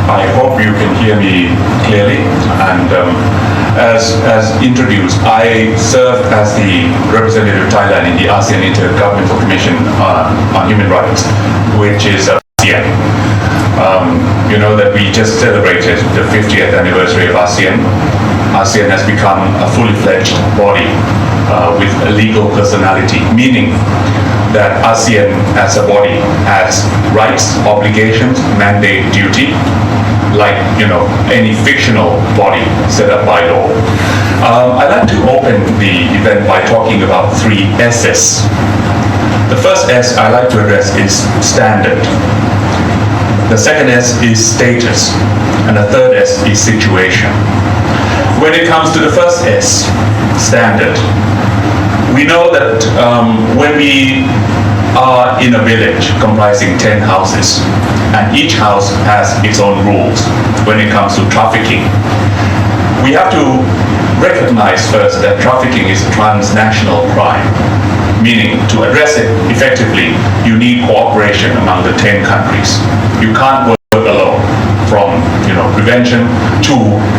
I hope you can hear me clearly. And as introduced, I serve as the representative of Thailand in the ASEAN Intergovernmental Commission on Human Rights, which is ASEAN. You know that we just celebrated the 50th anniversary of ASEAN. ASEAN has become a fully fledged body with a legal personality, meaning that ASEAN as a body has rights, obligations, mandate, duty, like, you know, any fictional body set up by law. I'd like to open the event by talking about 3 S's. The first S I like to address is standard. The second S is status. And the third S is situation. When it comes to the first S, standard, we know that when we are in a village comprising 10 houses, and each house has its own rules when it comes to trafficking, we have to recognize first that trafficking is a transnational crime, meaning to address it effectively, you need cooperation among the 10 countries. You can't work alone, from prevention to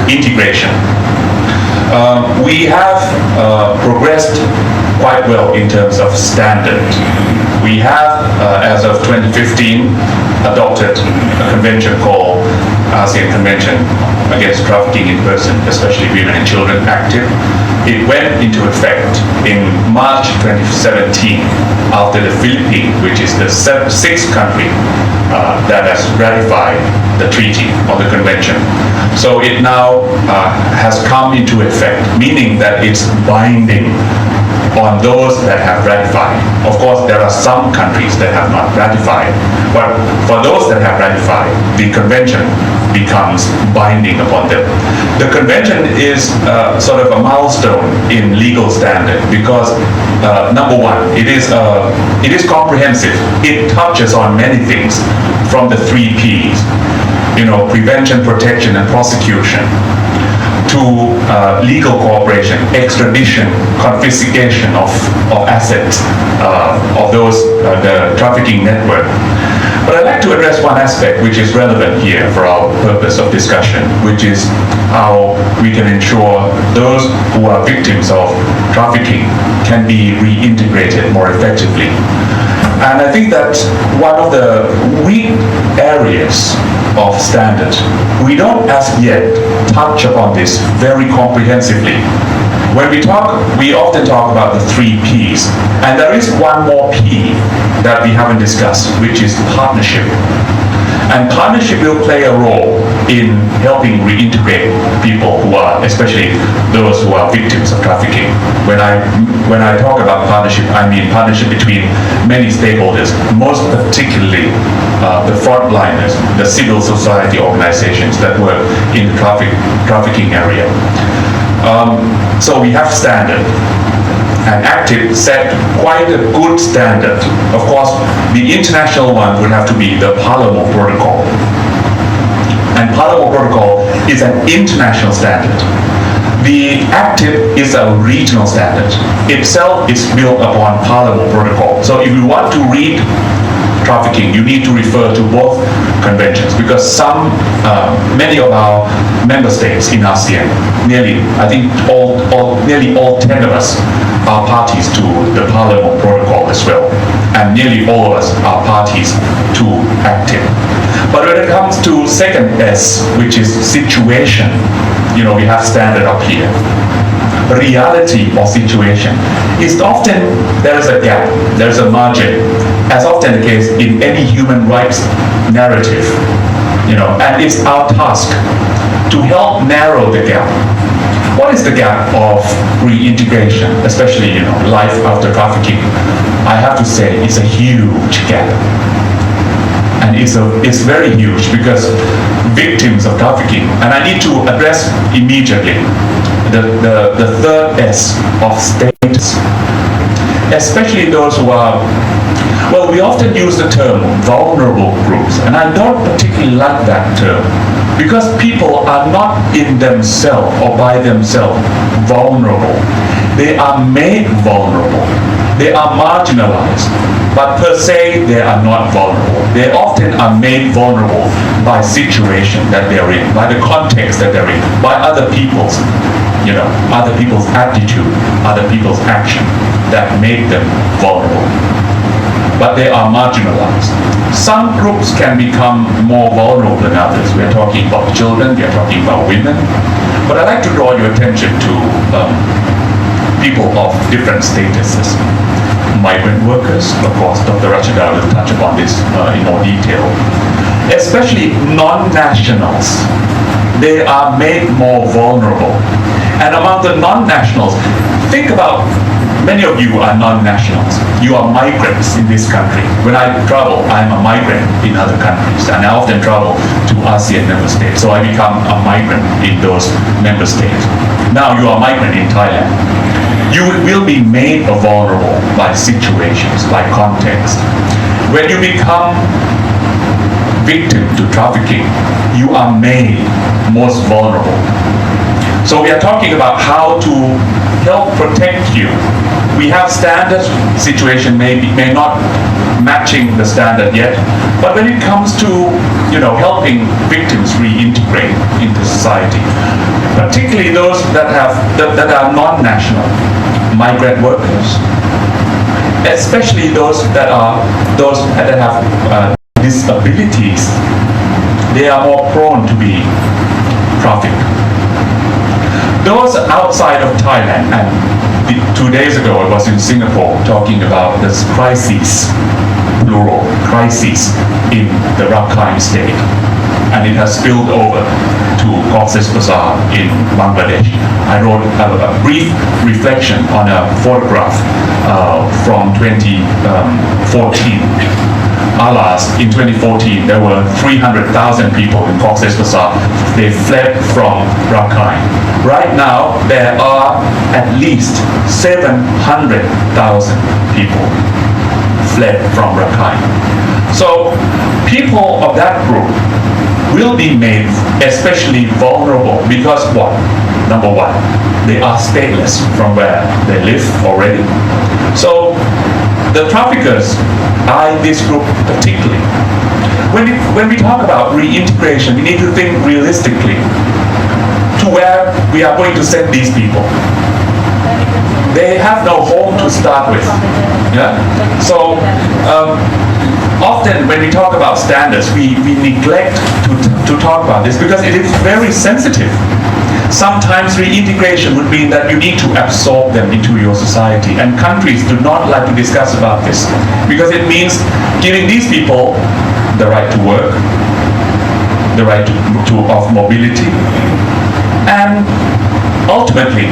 integration. We have progressed quite well in terms of standard. We have, as of 2015, adopted a convention called ASEAN Convention Against Trafficking in Person, especially Women and Children, active. It went into effect in March 2017 after the Philippines, which is the 6th country that has ratified the treaty or the convention. So it now has come into effect, meaning that it's binding on those that have ratified. Of course, there are some countries that have not ratified, but for those that have ratified, the convention becomes binding upon them. The convention is sort of a milestone in legal standard because number one, it is comprehensive. It touches on many things, from the 3 Ps, prevention, protection, and prosecution, to legal cooperation, extradition, confiscation of assets of those, the trafficking network. But I'd like to address one aspect which is relevant here for our purpose of discussion, which is how we can ensure those who are victims of trafficking can be reintegrated more effectively. And I think that one of the weak areas of standard, we don't as yet touch upon this very comprehensively. When we talk, we often talk about the 3 Ps, and there is one more P that we haven't discussed, which is partnership. And partnership will play a role in helping reintegrate people who are, especially those who are victims of trafficking. When I talk about partnership, I mean partnership between many stakeholders, most particularly the frontliners, the civil society organizations that work in the trafficking area. So we have standard, and active set quite a good standard. Of course, the international one would have to be the Palermo Protocol. And Palermo Protocol is an international standard. The active is a regional standard. Itself is built upon Palermo Protocol. So if you want to read trafficking, you need to refer to both conventions, because many of our member states in ASEAN, nearly all 10 of us are parties to the Palermo Protocol as well, and nearly all of us are parties to active. But when it comes to second S, which is situation, we have standard up here. Reality or situation is often, there is a gap, there is a margin, as often the case in any human rights narrative, and it's our task to help narrow the gap. What is the gap of reintegration, especially, life after trafficking? I have to say it's a huge gap. And it's very huge, because victims of trafficking, and I need to address immediately the third S of status, especially those who are, well, we often use the term vulnerable groups, and I don't particularly like that term, because people are not in themselves or by themselves vulnerable. They are made vulnerable. They are marginalized, but per se they are not vulnerable. They often often are made vulnerable by situation that they're in, by the context that they're in, by other people's, other people's attitude, other people's action that make them vulnerable. But they are marginalized. Some groups can become more vulnerable than others. We're talking about children, we're talking about women. But I'd like to draw your attention to people of different statuses. Migrant workers, of course, Dr. Rachida will touch upon this in more detail. Especially non-nationals. They are made more vulnerable. And among the non-nationals, think about, many of you are non-nationals. You are migrants in this country. When I travel, I'm a migrant in other countries. And I often travel to ASEAN member states. So I become a migrant in those member states. Now you are a migrant in Thailand. You will be made vulnerable by situations, by context. When you become victim to trafficking, you are made most vulnerable. So we are talking about how to help protect you. We have standards, situation may not matching the standard yet, but when it comes to helping victims reintegrate into society, particularly those that are non-national, migrant workers, especially those that have disabilities, they are more prone to be trafficked. Those outside of Thailand, and 2 days ago I was in Singapore talking about this crisis, plural, crisis in the Rakhine state, and it has spilled over to Cox's Bazar in Bangladesh. I wrote a brief reflection on a photograph from 2014. Alas, in 2014, there were 300,000 people in Cox's Bazar. They fled from Rakhine. Right now, there are at least 700,000 people fled from Rakhine. So, people of that group will be made especially vulnerable because what? Number one, they are stateless from where they live already. So, the traffickers eye this group particularly. When we talk about reintegration, we need to think realistically to where we are going to send these people. They have no home to start with. Yeah? So often when we talk about standards, we neglect to talk about this because it is very sensitive. Sometimes reintegration would mean that you need to absorb them into your society, and countries do not like to discuss about this because it means giving these people the right to work, the right of mobility, and ultimately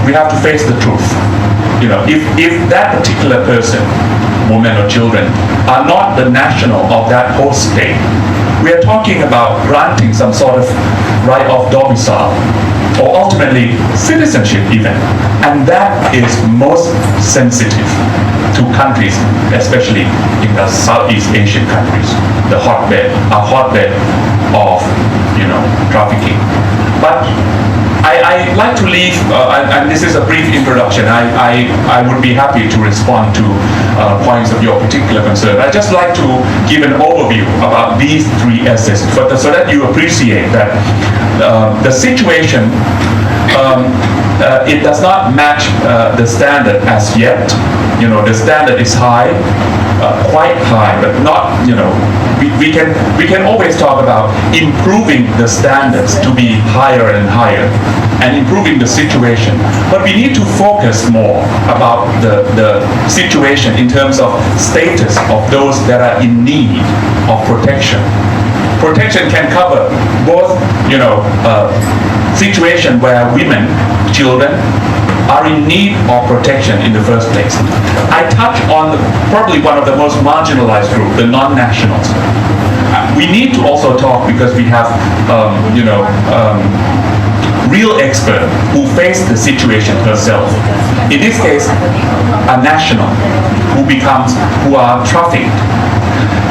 we have to face the truth. If that particular person, woman or children, are not the national of that host state, we are talking about granting some sort of right of domicile, or ultimately citizenship even. And that is most sensitive to countries, especially in the Southeast Asian countries, a hotbed of trafficking. But I like to leave, and this is a brief introduction. I would be happy to respond to points of your particular concern. I'd just like to give an overview about these three essays so that you appreciate that the situation, it does not match the standard as yet. The standard is high, quite high, but not, we can always talk about improving the standards to be higher and higher and improving the situation. But we need to focus more about the situation in terms of status of those that are in need of protection. Protection can cover both, situation where women, children, are in need of protection in the first place. I touch on probably one of the most marginalized group, the non-nationals. We need to also talk because we have, real expert who faced the situation herself. In this case, a national who are trafficked.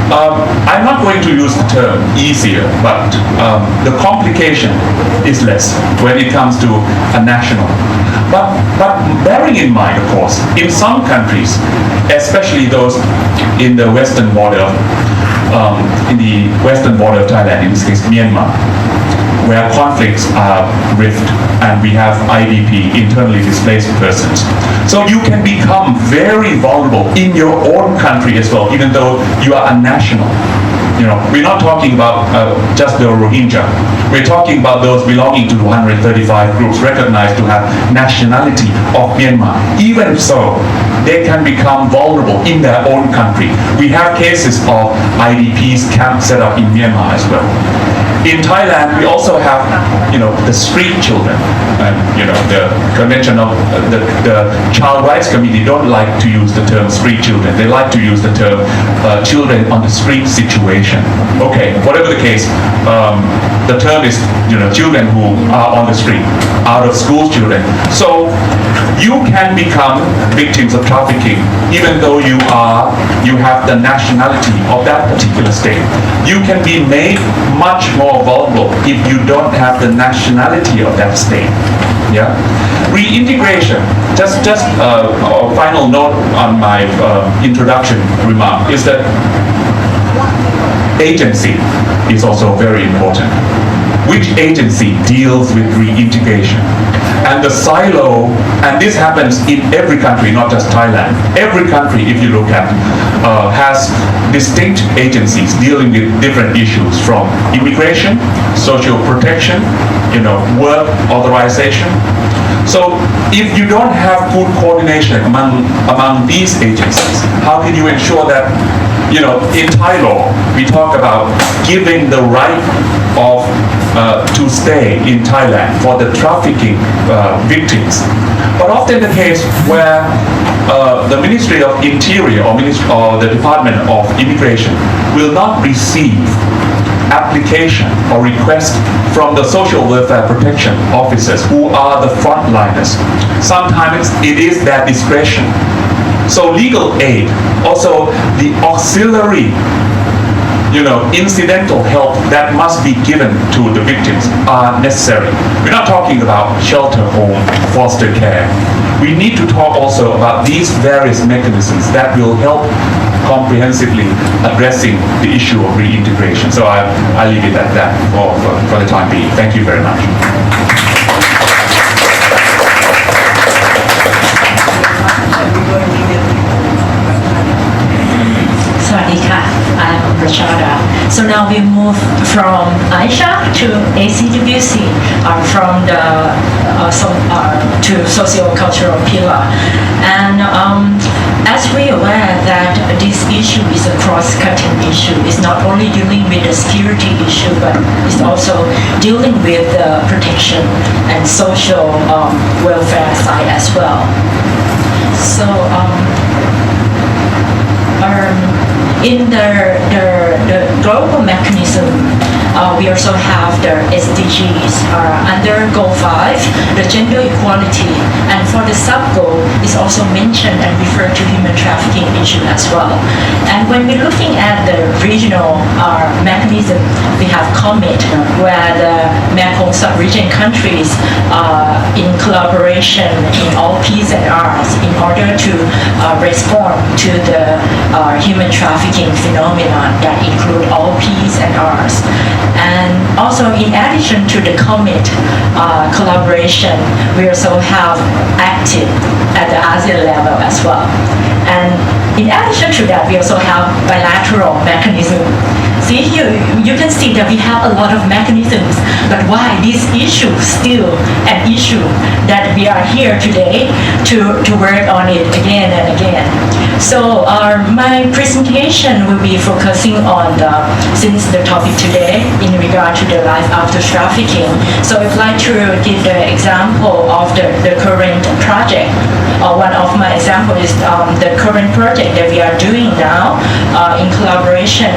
I'm not going to use the term easier, but the complication is less when it comes to a national. But bearing in mind, of course, in some countries, especially those in the Western model, in the western border of Thailand, in this case Myanmar, where conflicts are rift and we have IDP, internally displaced persons. So you can become very vulnerable in your own country as well, even though you are a national. You know, we're not talking about just the Rohingya. We're talking about those belonging to 135 groups recognized to have nationality of Myanmar. Even so, they can become vulnerable in their own country. We have cases of IDPs camps set up in Myanmar as well. In Thailand, we also have, you know, the street children. And, you know, the convention of the Child Rights Committee don't like to use the term street children. They like to use the term children on the street situation. Okay, whatever the case, the term is, you know, children who are on the street, out of school children. So you can become victims of trafficking even though you have the nationality of that particular state. You can be made much more vulnerable if you don't have the nationality of that state. Yeah. Reintegration. Just a final note on my introduction remark is that agency is also very important. Which agency deals with reintegration? And the silo, and this happens in every country, not just Thailand. Every country, if you look at, has distinct agencies dealing with different issues, from immigration, social protection, you know, work authorization. So if you don't have good coordination among these agencies, how can you ensure that, you know, in Thai law, we talk about giving the right of to stay in Thailand for the trafficking victims. But often the case where the Ministry of Interior or the Department of Immigration will not receive application or request from the social welfare protection officers who are the frontliners. Sometimes it is their discretion. So legal aid, also the auxiliary, you know, incidental help that must be given to the victims are necessary. We're not talking about shelter home, foster care. We need to talk also about these various mechanisms that will help comprehensively addressing the issue of reintegration. So I leave it at that for the time being. Thank you very much. I'm Rashada. So now we move from Aisha to ACWC, from the to socio-cultural pillar. And as we are aware that this issue is a cross-cutting issue, it's not only dealing with the security issue, but it's also dealing with the protection and social welfare side as well. So in the global mechanism, we also have the SDGs under Goal 5, the gender equality, and for the sub-goal is also mentioned and referred to human trafficking issue as well. And when we're looking at the regional mechanism, we have COMMIT, where the Mekong sub-region countries in collaboration in all P's and R's in order to respond to the human trafficking phenomenon that include all P's and R's. And also, in addition to the COMMIT collaboration, we also have active at the ASEAN level as well. And in addition to that, we also have bilateral mechanism. See here, you can see that we have a lot of mechanisms, but why this issue still an issue that we are here today to work on it again and again. So my presentation will be focusing on since the topic today in regard to the life after trafficking. So I'd like to give the example of the current project. One of my examples is the current project that we are doing now in collaboration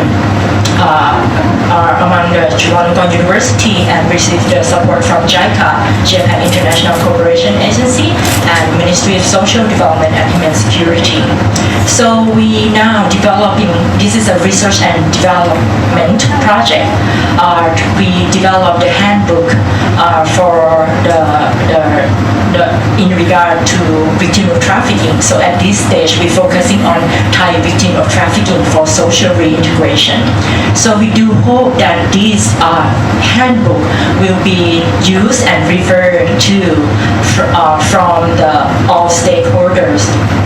among the Chulalongkorn University, and received the support from JICA, Japan International Cooperation Agency, and Ministry of Social Development and Human Security. So we now developing, this is a research and development project. We developed a handbook for the in regard to victim of trafficking. So at this stage, we're focusing on Thai victim of trafficking for social reintegration. So we do hope that this handbook will be used and referred to from all stakeholders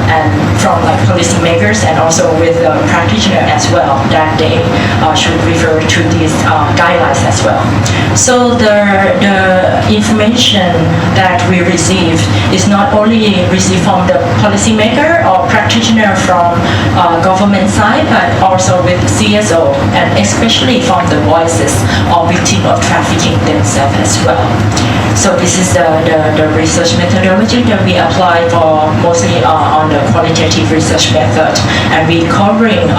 and from like policymakers and also with the practitioner as well, that they should refer to these guidelines as well. So the information that we receive is not only received from the policymaker or practitioner from government side, but also with CSO and especially from the voices of victims of trafficking themselves as well. So this is the research methodology that we apply for mostly on the qualitative research method, and we covering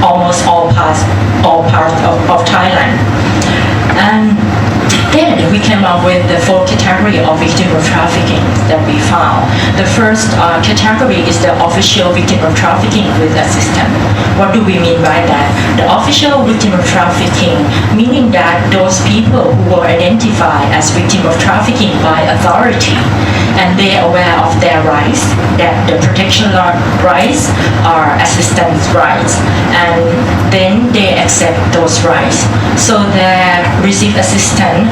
almost all parts of Thailand. And then we came up with the 4 category of victim of trafficking that we found. The first category is the official victim of trafficking with assistance. What do we mean by that? The official victim of trafficking, meaning that those people who were identified as victim of trafficking by authority and they are aware of their rights, that the protection rights are assistance rights, and then they accept those rights. So they receive assistance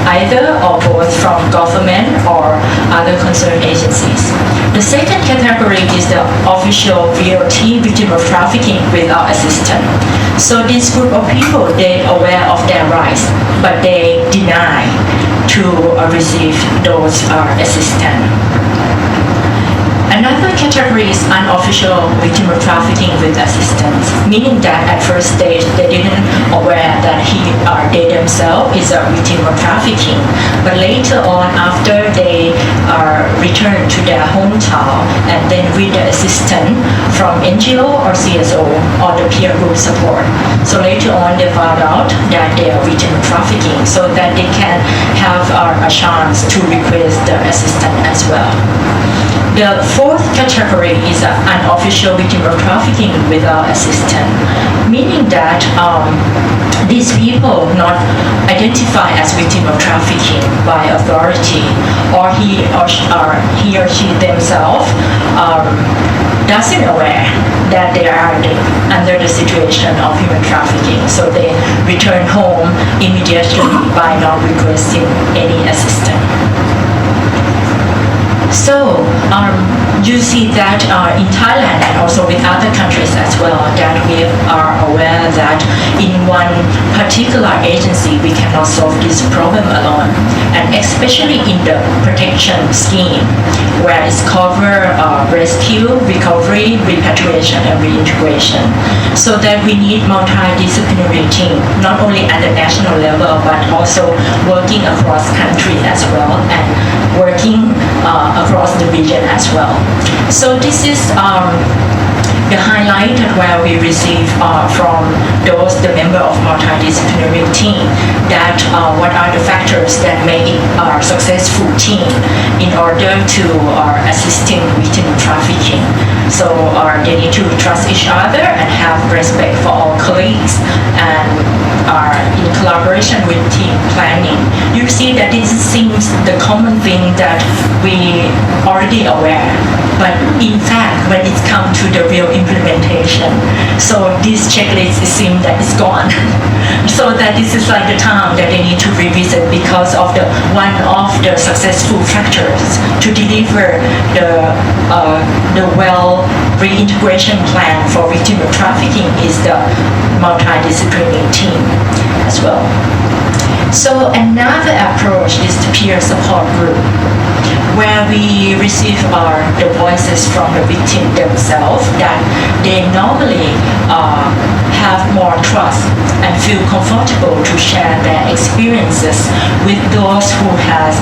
either or both from government or other concerned agencies. The second category is the official VOT, victim of trafficking without assistance. So this group of people, they are aware of their rights, but they deny to receive those assistance. Another category is unofficial victim of trafficking with assistance, meaning that at first stage they didn't aware that they themselves is a victim of trafficking, but later on after they are returned to their hometown and then with the assistance from NGO or CSO or the peer group support, so later on they found out that they are victim of trafficking, so that they can have a chance to request the assistance as well. The fourth category is an unofficial victim of trafficking without assistance, meaning that these people not identified as victim of trafficking by authority, or he or she themselves doesn't aware that they are under the situation of human trafficking, so they return home immediately by not requesting any assistance. So you see that in Thailand and also with other countries as well, that we are aware that in one particular agency we cannot solve this problem alone, and especially in the protection scheme where it's cover rescue, recovery, repatriation and reintegration, so that we need multidisciplinary team, not only at the national level but also working across country as well and working across the region as well. So this is the highlight where we receive from the member of multidisciplinary team, that what are the factors that make it a successful team in order to assisting victim trafficking. So they need to trust each other and have respect for all colleagues, and are in collaboration with team planning. You see that this seems the common thing that we already aware, but in fact when it comes to the real implementation, so this checklist it seems that it's gone. So that this is like the time that they need to revisit, because of one of the successful factors to deliver the well reintegration plan for victim of trafficking is the multidisciplinary team as well. So another approach is the peer support group, where we receive the voices from the victim themselves, that they normally have more trust and feel comfortable to share their experiences with those who has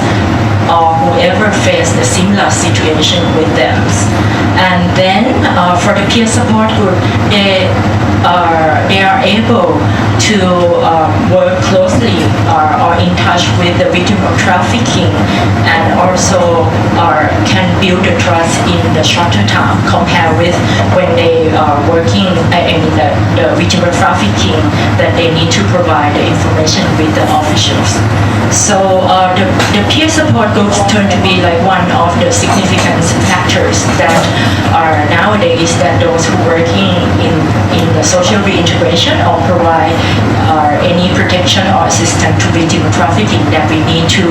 or whoever faced a similar situation with them. And then for the peer support group, they are able to work closely or in touch with the victim of trafficking, and also can build the trust in the shorter time compared with when they are working in the victim of trafficking, that they need to provide the information with the officials. So the peer support groups turn to be like one of the significant factors that are nowadays that those who working in the social reintegration or provide any protection or assistance to victim of trafficking, that we need to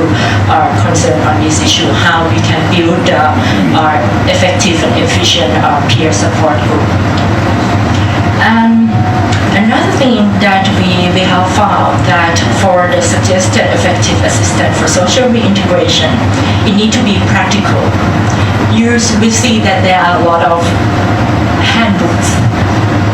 concern on this issue, how we can build effective and efficient peer support group. And another thing that we have found that for the suggested effective assistance for social reintegration, it needs to be practical. We see that there are a lot of handbooks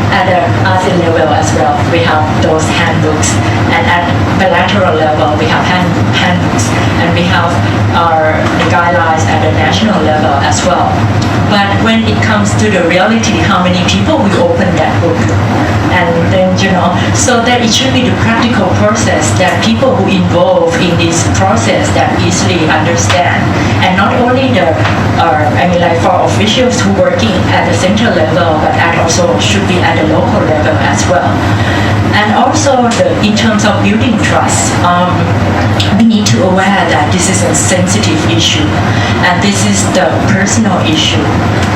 at the ASEAN level as well. We have those handbooks, and at bilateral level we have handbooks, and we have the guidelines at the national level as well. But when it comes to the reality, how many people will open that book? And then, so that it should be the practical process that people who involved in this process that easily understand. And not only for officials who working at the central level, but also should be at the local level as well. And also in terms of building trust, we need to aware that this is a sensitive issue, and this is the personal issue,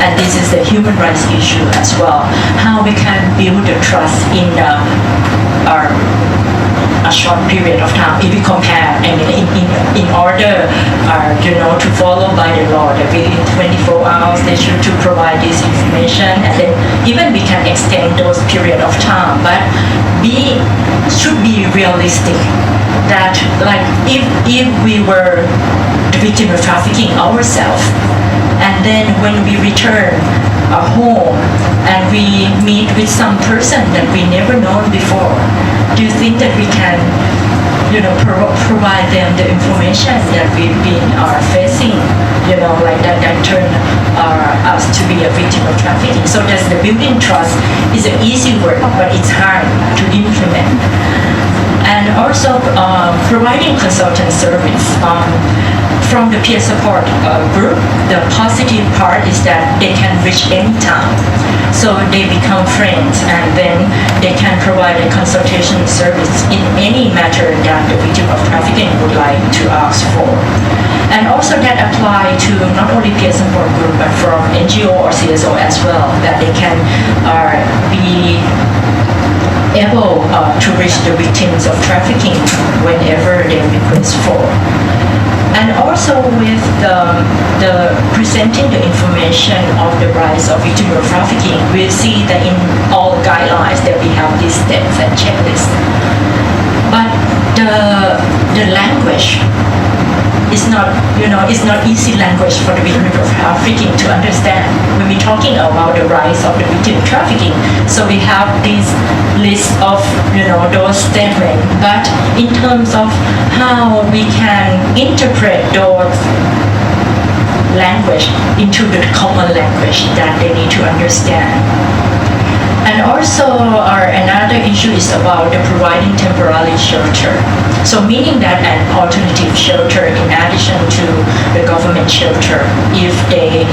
and this is the human rights issue as well. How we can build the trust in a short period of time. If we compare, in order, to follow by the law, that within 24 hours they should to provide this information, and then even we can extend those period of time. But we should be realistic that, like, if we were the victim of trafficking ourselves, and then when we return home and we meet with some person that we never known before, do you think that we can provide them the information that we've been facing, that turn us to be a victim of trafficking? So that's the building trust is an easy work, but it's hard to implement. And also providing consultant service. From the peer support group, the positive part is that they can reach anytime. So they become friends, and then they can provide a consultation service in any matter that the victim of trafficking would like to ask for. And also that apply to not only peer support group, but from NGO or CSO as well, that they can be able to reach the victims of trafficking whenever they request for. And also with the presenting the information of the rights of victim of trafficking, we see that in all guidelines that we have these steps and checklists. But the language is not, it's not easy language for the victim of trafficking to understand. When we're talking about the rights of the victim of trafficking, so we have this list of, those statements, but in terms of how we can interpret those language into the common language that they need to understand. And also another issue is about the providing temporary shelter. So meaning that an alternative shelter in addition to the government shelter, if they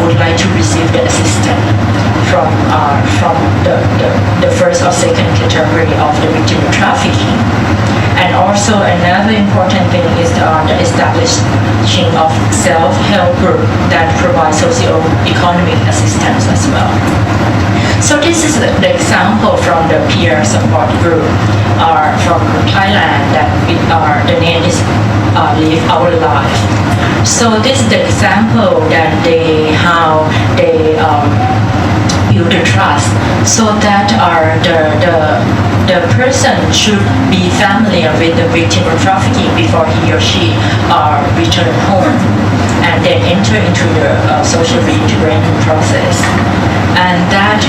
would like to receive the assistance from the first or second category of the victim of trafficking. And also another important thing is the establishing of self-help group that provides socio-economic assistance as well. So this is the example from the peer support group from Thailand that the name is Live Our Life. So this is the example that how they build the trust, so that the person should be familiar with the victim of trafficking before he or she return home, and then enter into the social reintegration process. And that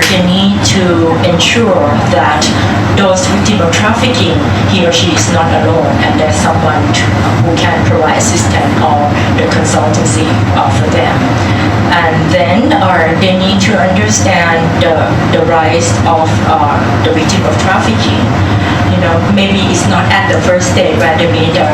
they need to ensure that those victims of trafficking, he or she is not alone, and there's someone who can provide assistance or the consultancy for them. And then they need to understand the rights of the victim of trafficking. Maybe it's not at the first stage where they meet the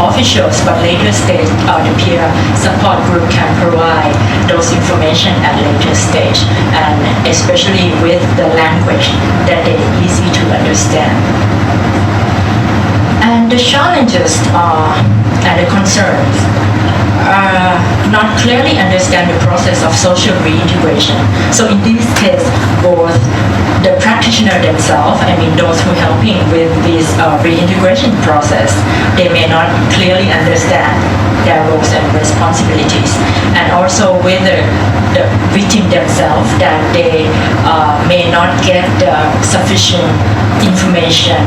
officials, but later stage the peer support group can provide those information at later stage, and especially with the language that they easy to understand. And the challenges and the concerns not clearly understand the process of social reintegration. So in this case, both the practitioner themselves, those who are helping with this reintegration process, they may not clearly understand their roles and responsibilities. And also with the victim themselves, that they may not get sufficient information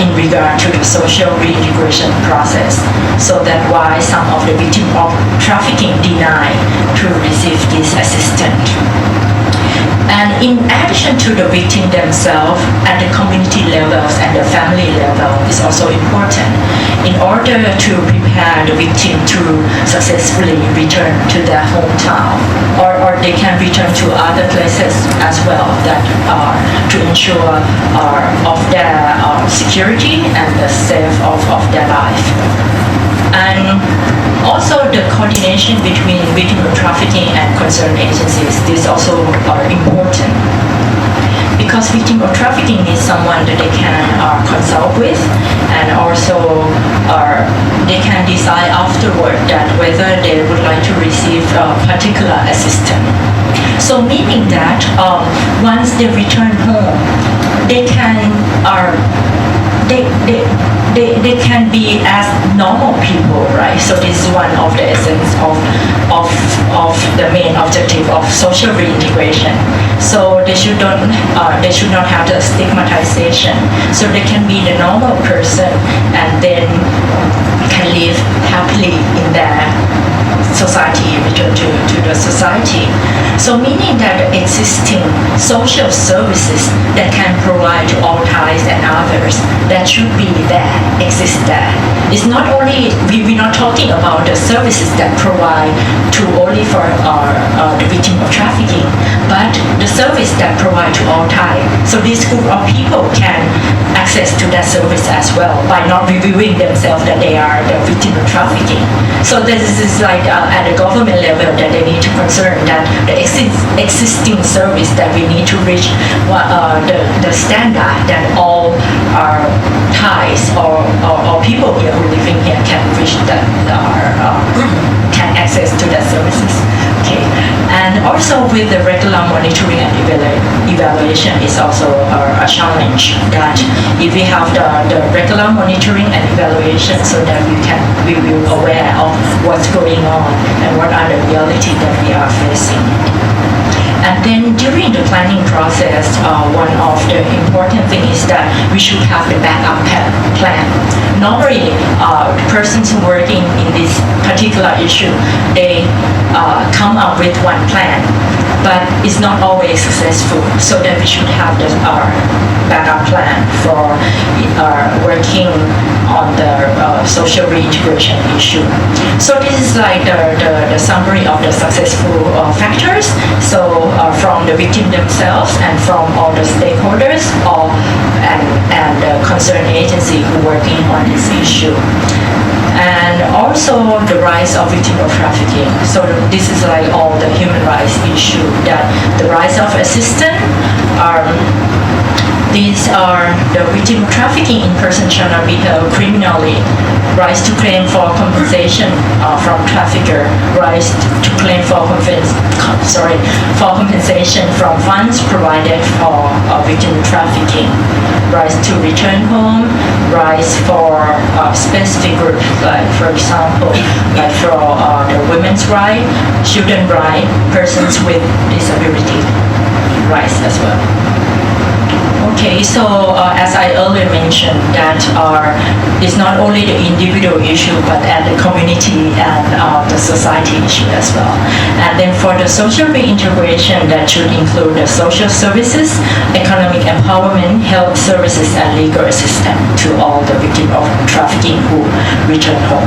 in regard to the social reintegration process. So that's why some of the victims of trafficking deny to receive this assistance. And in addition to the victim themselves, at the community levels and the family level is also important in order to prepare the victim to successfully return to their hometown, or they can return to other places as well, that to ensure of their security and the safe of their life. And also the coordination between victim of trafficking and concerned agencies, this also are important, because victim of trafficking is someone that they can consult with, and also they can decide afterward that whether they would like to receive particular assistance. So meaning that once they return home, they can they can be as normal people, right? So this is one of the essence of the main objective of social reintegration. So they should not have the stigmatization. So they can be the normal person and then can live happily in their society, return to the society. So meaning that the existing social services that can provide to all Thais and others, that should be there, exist there. It's not only, we're not talking about the services that provide to only for the victim of trafficking, but the service that provide to all Thai. So this group of people can access to that service as well by not reviewing themselves that they are the victim of trafficking. So this is like at the government level that they need to concern that the existing service that we need to reach the standard that all our Thais or people here who living here can reach that can access to that services. Okay, and also with the regular monitoring and evaluation is also a challenge, that if we have the regular monitoring and evaluation, so that we will aware of what's going on and what are the reality that we are facing. And then during the planning process, one of the important things is that we should have the backup plan. Normally, persons working in this particular issue, they come up with one plan, but it's not always successful. So that we should have the backup plan for working on the social reintegration issue. So this is like the summary of the successful factors. So from the victim themselves and from all the stakeholders and the concerned agency who are working on this issue. And also the rights of victims of trafficking. So this is like all the human rights issue, that the rights of assistance are, these are the victim of trafficking in person shall not be held criminally. Rights to claim for compensation from trafficker. Rights to claim for compensation from funds provided for victim of trafficking. Rights to return home. Rights for specific groups, like for example, like for the women's right, children right, persons with disability rights as well. Okay, so as I earlier mentioned, that it's not only the individual issue, but at the community and the society issue as well. And then for the social reintegration, that should include the social services, economic empowerment, health services, and legal assistance to all the victims of trafficking who return home.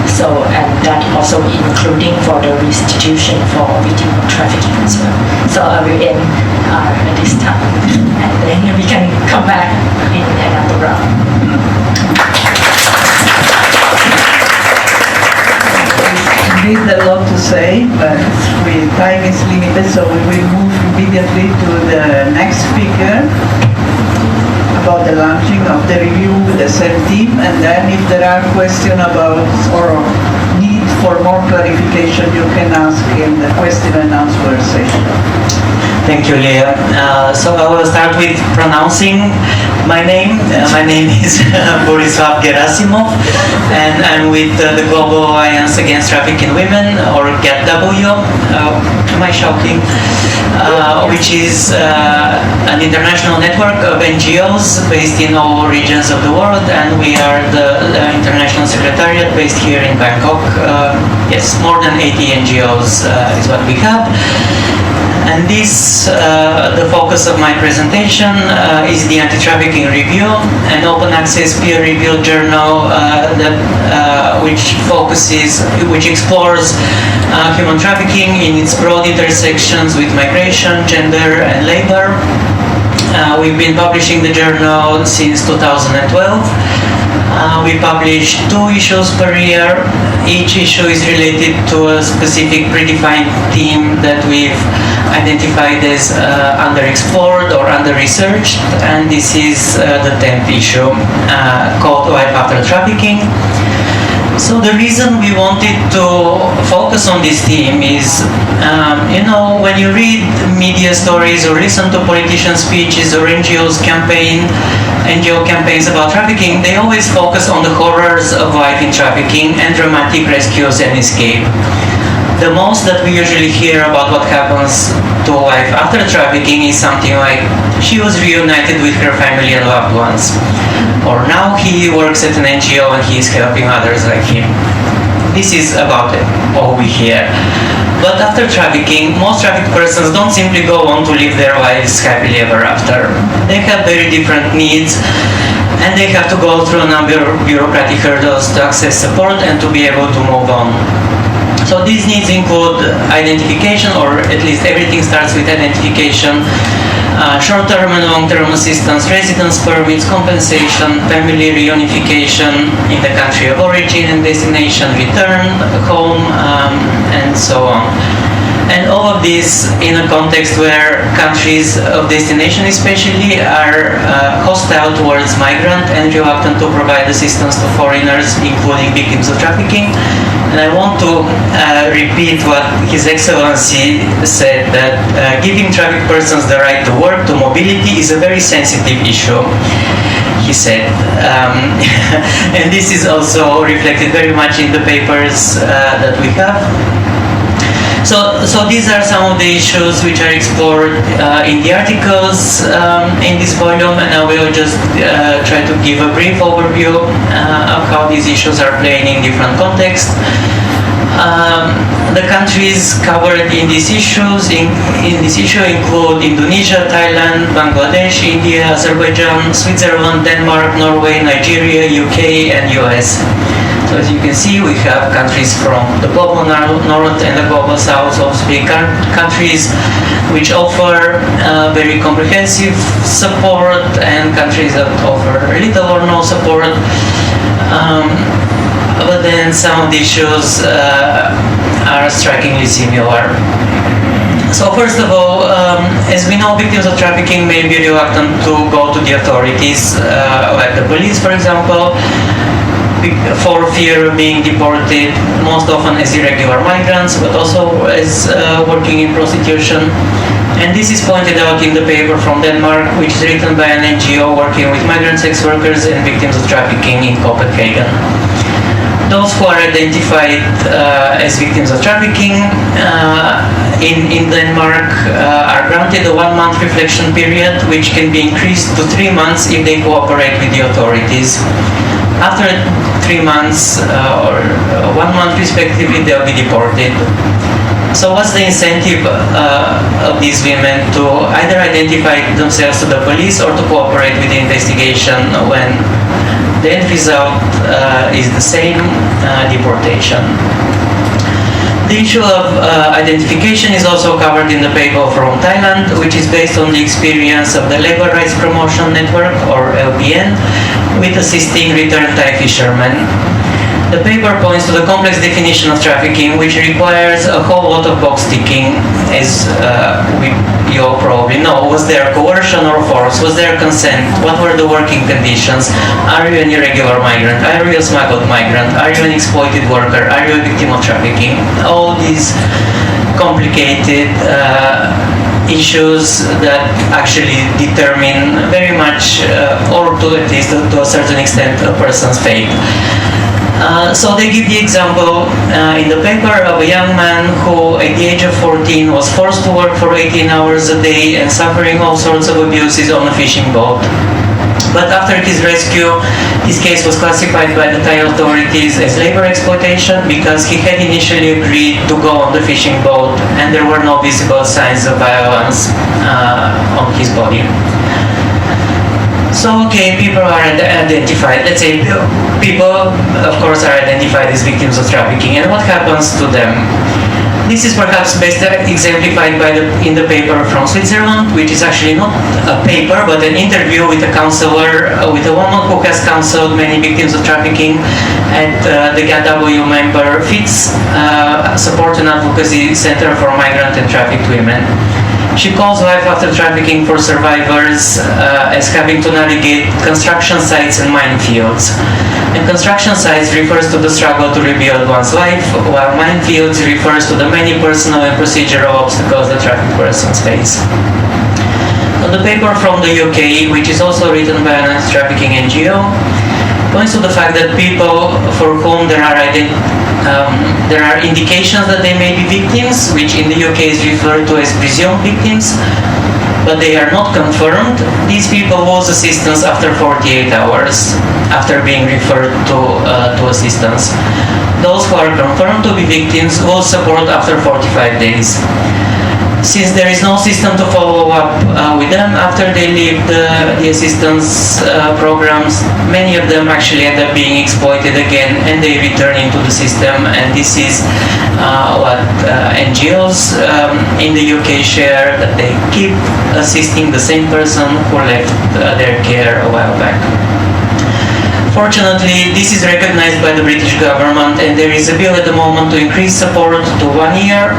So, and that also including for the restitution for victims of trafficking as well. So I will end at this time, and then we can come back in another round. Indeed, a lot to say, but time is limited, so we will move immediately to the next speaker about the launching of the review with the same team, and then if there are questions about or need for more clarification, you can ask in the question and answer session. Thank you, Leah. So I will start with pronouncing my name. My name is Borislav Gerasimov, and I'm with the Global Alliance Against Trafficking Women, or GATW. Am I shouting? Which is an international network of NGOs based in all regions of the world, and we are the international secretariat based here in Bangkok. Yes, more than 80 NGOs is what we have. And this, the focus of my presentation is the Anti-Trafficking Review, an open access peer-reviewed journal which explores human trafficking in its broad intersections with migration, gender, and labor. We've been publishing the journal since 2012. We publish 2 issues per year. Each issue is related to a specific predefined theme that we've identified as underexplored or under-researched, and this is the 10th issue called Life After Trafficking. So the reason we wanted to focus on this theme is, when you read media stories or listen to politician speeches or NGO campaigns about trafficking, they always focus on the horrors of life in trafficking and dramatic rescues and escape. The most that we usually hear about what happens to life after trafficking is something like, she was reunited with her family and loved ones, or now he works at an NGO and he is helping others like him. This is about all we hear. But after trafficking, most trafficked persons don't simply go on to live their lives happily ever after. They have very different needs, and they have to go through a number of bureaucratic hurdles to access support and to be able to move on. So these needs include identification, or at least everything starts with identification, short-term and long-term assistance, residence permits, compensation, family reunification in the country of origin and destination, return home, and so on. And all of this in a context where countries of destination especially are hostile towards migrants and reluctant to provide assistance to foreigners, including victims of trafficking. And I want to repeat what His Excellency said, that giving trafficked persons the right to work, to mobility, is a very sensitive issue, he said. And this is also reflected very much in the papers that we have. So these are some of the issues which are explored in the articles in this volume, and I will just try to give a brief overview of how these issues are playing in different contexts. The countries covered in these issues include Indonesia, Thailand, Bangladesh, India, Azerbaijan, Switzerland, Denmark, Norway, Nigeria, UK, and US. So as you can see, we have countries from the global north and the global south, obviously countries which offer very comprehensive support, and countries that offer little or no support. But then some of the issues are strikingly similar. So first of all, as we know, victims of trafficking may be reluctant to go to the authorities, like the police, for example, for fear of being deported, most often as irregular migrants, but also as working in prostitution. And this is pointed out in the paper from Denmark, which is written by an NGO working with migrant sex workers and victims of trafficking in Copenhagen. Those who are identified as victims of trafficking in Denmark are granted a 1-month reflection period, which can be increased to 3 months if they cooperate with the authorities. After 3 months or 1 month respectively, they'll be deported. So what's the incentive of these women to either identify themselves to the police or to cooperate with the investigation when the end result is the same, deportation? The issue of identification is also covered in the paper from Thailand, which is based on the experience of the Labor Rights Promotion Network, or LPN, with assisting returned Thai fishermen. The paper points to the complex definition of trafficking, which requires a whole lot of box ticking, as you all probably know. Was there coercion or force? Was there consent? What were the working conditions? Are you an irregular migrant? Are you a smuggled migrant? Are you an exploited worker? Are you a victim of trafficking? All these complicated issues that actually determine very much, or to at least to a certain extent, a person's fate. So they give the example in the paper of a young man who at the age of 14 was forced to work for 18 hours a day and suffering all sorts of abuses on a fishing boat. But after his rescue, his case was classified by the Thai authorities as labor exploitation because he had initially agreed to go on the fishing boat and there were no visible signs of violence on his body. So, okay, people are identified. Let's say people, of course, are identified as victims of trafficking. And what happens to them? This is perhaps best exemplified in the paper from Switzerland, which is actually not a paper, but an interview with a counselor, with a woman who has counseled many victims of trafficking at the GAW member FITS, Support and Advocacy Center for Migrant and Trafficked Women. She calls life after trafficking for survivors as having to navigate construction sites and minefields. And construction sites refers to the struggle to rebuild one's life, while minefields refers to the many personal and procedural obstacles that trafficked persons face. The paper from the UK, which is also written by an anti-trafficking NGO, points to the fact that people for whom there are indications that they may be victims, which in the UK is referred to as presumed victims, but they are not confirmed. These people lose assistance after 48 hours after being referred to assistance. Those who are confirmed to be victims lose support after 45 days. Since there is no system to follow up with them after they leave the assistance programs, many of them actually end up being exploited again and they return into the system, and this is what NGOs in the UK share, that they keep assisting the same person who left their care a while back. Fortunately, this is recognized by the British government, and there is a bill at the moment to increase support to 1 year,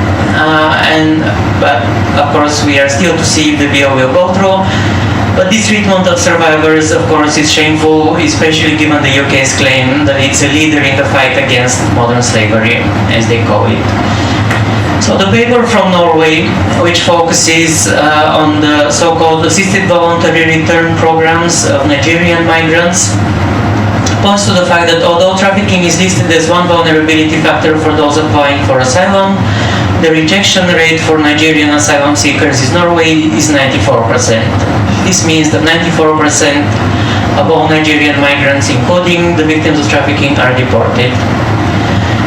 but of course we are still to see if the bill will go through. But this treatment of survivors, of course, is shameful, especially given the UK's claim that it's a leader in the fight against modern slavery, as they call it. So the paper from Norway, which focuses on the so-called assisted voluntary return programs of Nigerian migrants, points to the fact that although trafficking is listed as one vulnerability factor for those applying for asylum, the rejection rate for Nigerian asylum seekers in Norway is 94%. This means that 94% of all Nigerian migrants, including the victims of trafficking, are deported.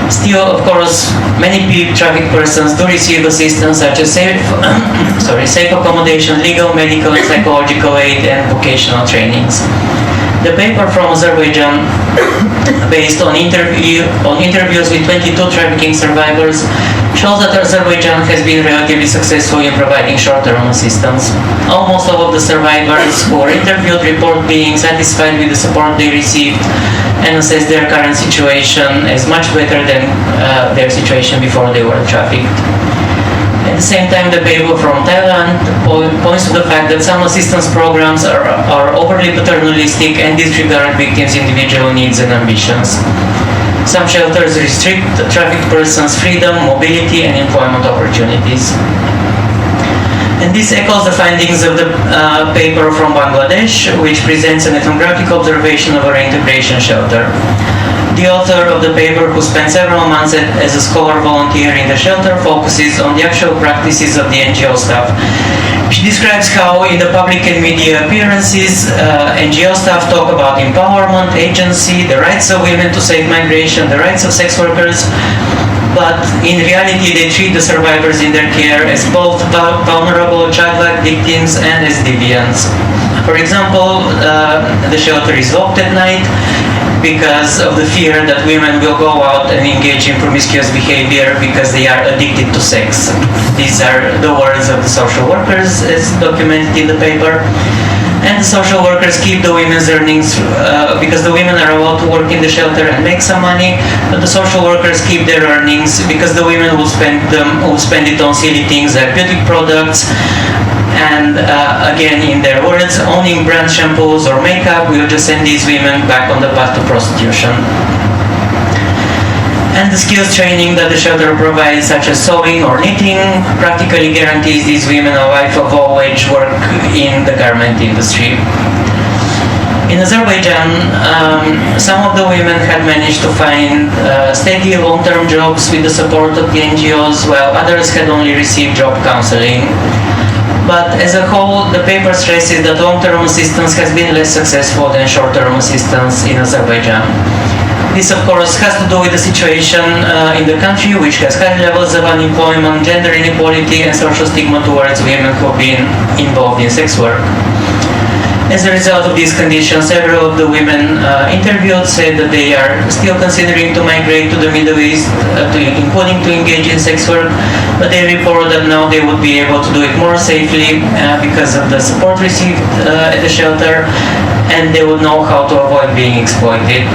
Still, of course, many trafficked persons do receive assistance such as safe accommodation, legal, medical, and psychological aid, and vocational trainings. The paper from Azerbaijan, based on interviews with 22 trafficking survivors, shows that Azerbaijan has been relatively successful in providing short-term assistance. Almost all of the survivors who were interviewed report being satisfied with the support they received and assess their current situation as much better than their situation before they were trafficked. At the same time, the paper from Thailand points to the fact that some assistance programs are overly paternalistic and disregard victims' individual needs and ambitions. Some shelters restrict trafficked persons' freedom, mobility, and employment opportunities. And this echoes the findings of the paper from Bangladesh, which presents an ethnographic observation of a reintegration shelter. The author of the paper, who spent several months as a scholar volunteer in the shelter, focuses on the actual practices of the NGO staff. She describes how in the public and media appearances, NGO staff talk about empowerment, agency, the rights of women to safe migration, the rights of sex workers, but in reality they treat the survivors in their care as both vulnerable childlike victims and as deviants. For example, the shelter is locked at night because of the fear that women will go out and engage in promiscuous behavior because they are addicted to sex. These are the words of the social workers as documented in the paper. And the social workers keep the women's earnings because the women are allowed to work in the shelter and make some money, but the social workers keep their earnings because the women will spend it on silly things like beauty products, and again, in their words, owning brand shampoos or makeup will just send these women back on the path to prostitution. And the skills training that the shelter provides, such as sewing or knitting, practically guarantees these women a life of all-wage work in the garment industry. In Azerbaijan, some of the women had managed to find steady long-term jobs with the support of the NGOs, while others had only received job counseling. But as a whole, the paper stresses that long-term assistance has been less successful than short-term assistance in Azerbaijan. This, of course, has to do with the situation in the country, which has high levels of unemployment, gender inequality, and social stigma towards women who have been involved in sex work. As a result of these conditions, several of the women interviewed said that they are still considering to migrate to the Middle East, including to engage in sex work, but they report that now they would be able to do it more safely because of the support received at the shelter, and they would know how to avoid being exploited.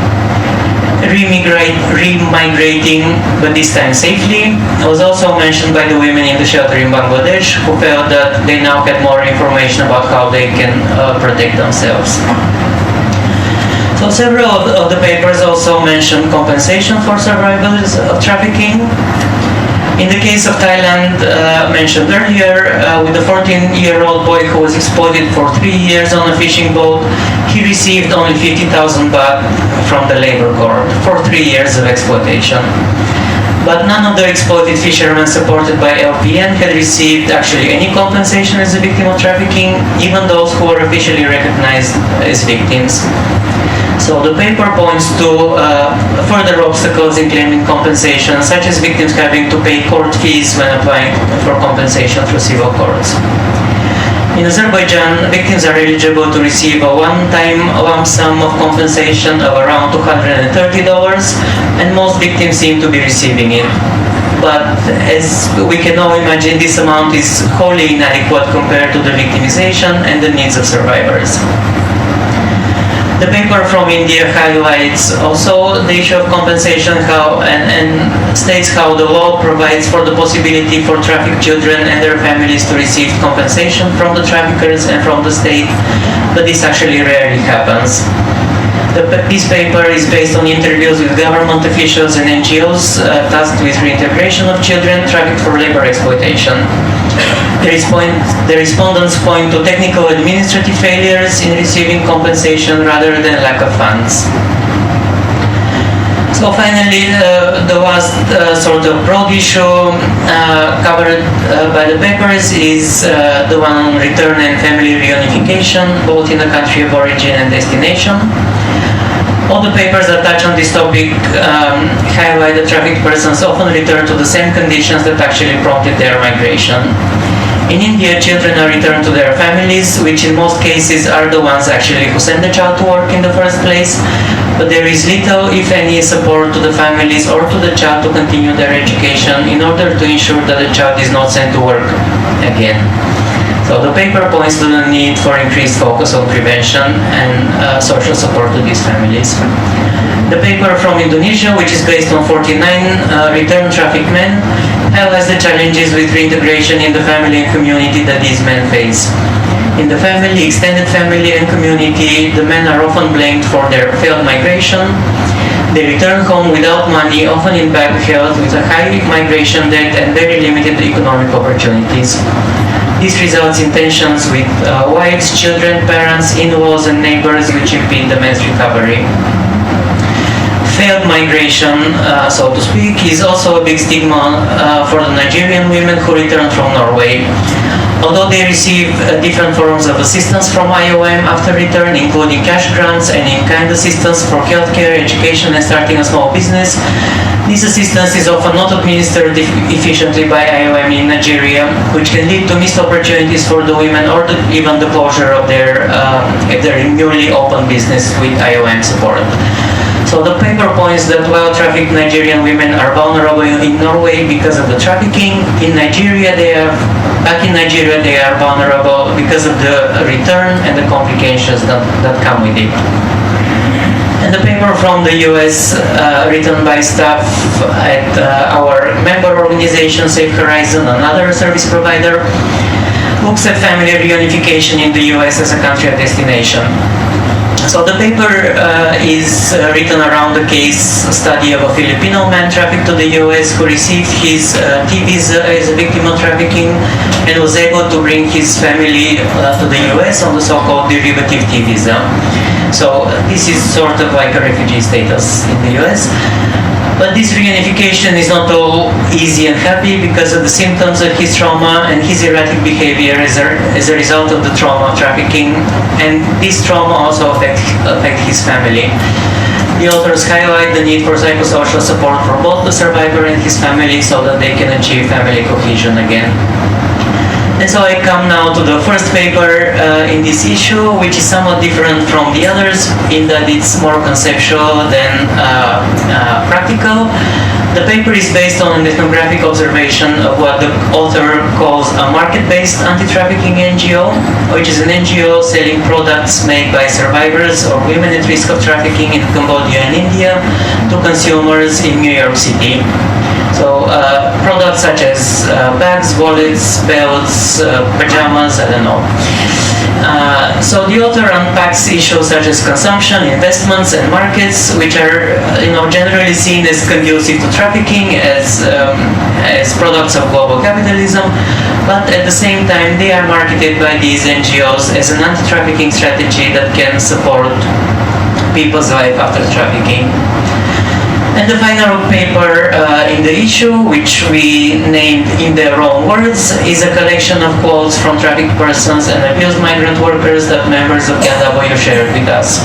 Remigrating, but this time safely, was also mentioned by the women in the shelter in Bangladesh, who felt that they now had more information about how they can protect themselves. So several of the papers also mention compensation for survivors of trafficking. In the case of Thailand, mentioned earlier, with a 14-year-old boy who was exploited for 3 years on a fishing boat, he received only 50,000 baht from the labor court for 3 years of exploitation. But none of the exploited fishermen supported by LPN had received actually any compensation as a victim of trafficking, even those who were officially recognized as victims. So the paper points to further obstacles in claiming compensation, such as victims having to pay court fees when applying for compensation through civil courts. In Azerbaijan, victims are eligible to receive a one-time lump sum of compensation of around $230, and most victims seem to be receiving it. But as we can all imagine, this amount is wholly inadequate compared to the victimization and the needs of survivors. The paper from India highlights also the issue of compensation and states how the law provides for the possibility for trafficked children and their families to receive compensation from the traffickers and from the state, but this actually rarely happens. This paper is based on interviews with government officials and NGOs tasked with reintegration of children trafficked for labor exploitation. The respondents point to technical administrative failures in receiving compensation rather than lack of funds. So finally, the last sort of broad issue covered by the papers is the one on return and family reunification, both in the country of origin and destination. All the papers that touch on this topic highlight that trafficked persons often return to the same conditions that actually prompted their migration. In India, children are returned to their families, which in most cases are the ones actually who send the child to work in the first place, but there is little, if any, support to the families or to the child to continue their education in order to ensure that the child is not sent to work again. So the paper points to the need for increased focus on prevention and social support to these families. The paper from Indonesia, which is based on 49 returned trafficked men, highlights the challenges with reintegration in the family and community that these men face. In the family, extended family and community, the men are often blamed for their failed migration. They return home without money, often in bad health, with a high migration debt and very limited economic opportunities. This results in tensions with wives, children, parents, in-laws, and neighbors, which impede the men's recovery. failed migration, so to speak, is also a big stigma for the Nigerian women who return from Norway. Although they receive different forms of assistance from IOM after return, including cash grants and in-kind assistance for healthcare, education, and starting a small business, this assistance is often not administered efficiently by IOM in Nigeria, which can lead to missed opportunities for the women or even the closure of their newly opened business with IOM support. So the paper points that while trafficked Nigerian women are vulnerable in Norway because of the trafficking, back in Nigeria they are vulnerable because of the return and the complications that come with it. And the paper from the US, written by staff at our member organization, Safe Horizon, another service provider, looks at family reunification in the US as a country of destination. So the paper is written around the case study of a Filipino man trafficked to the US who received his T visa as a victim of trafficking and was able to bring his family to the US on the so-called derivative T visa. So this is sort of like a refugee status in the US. But this reunification is not all easy and happy because of the symptoms of his trauma and his erratic behavior as a result of the trauma of trafficking, and this trauma also affect his family. The authors highlight the need for psychosocial support for both the survivor and his family so that they can achieve family cohesion again. And so I come now to the first paper in this issue, which is somewhat different from the others in that it's more conceptual than practical. The paper is based on an ethnographic observation of what the author calls a market-based anti-trafficking NGO, which is an NGO selling products made by survivors or women at risk of trafficking in Cambodia and India to consumers in New York City. So products such as bags, wallets, belts, pajamas, I don't know. So the author unpacks issues such as consumption, investments, and markets, which are generally seen as conducive to trafficking, as products of global capitalism, but at the same time they are marketed by these NGOs as an anti-trafficking strategy that can support people's life after trafficking. And the final paper in the issue, which we named In Their Own Words, is a collection of quotes from trafficked persons and abused migrant workers that members of GAW shared with us.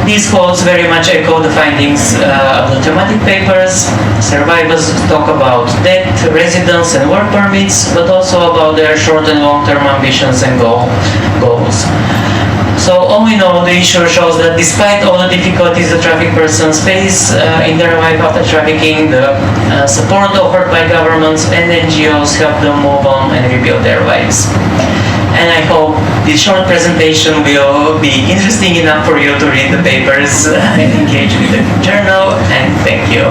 These quotes very much echo the findings of the thematic papers. Survivors talk about debt, residence, and work permits, but also about their short and long-term ambitions and goals. So all in all, the issue shows that despite all the difficulties the trafficked persons face in their life after trafficking, the support offered by governments and NGOs help them move on and rebuild their lives. And I hope this short presentation will be interesting enough for you to read the papers and engage with the journal, and thank you.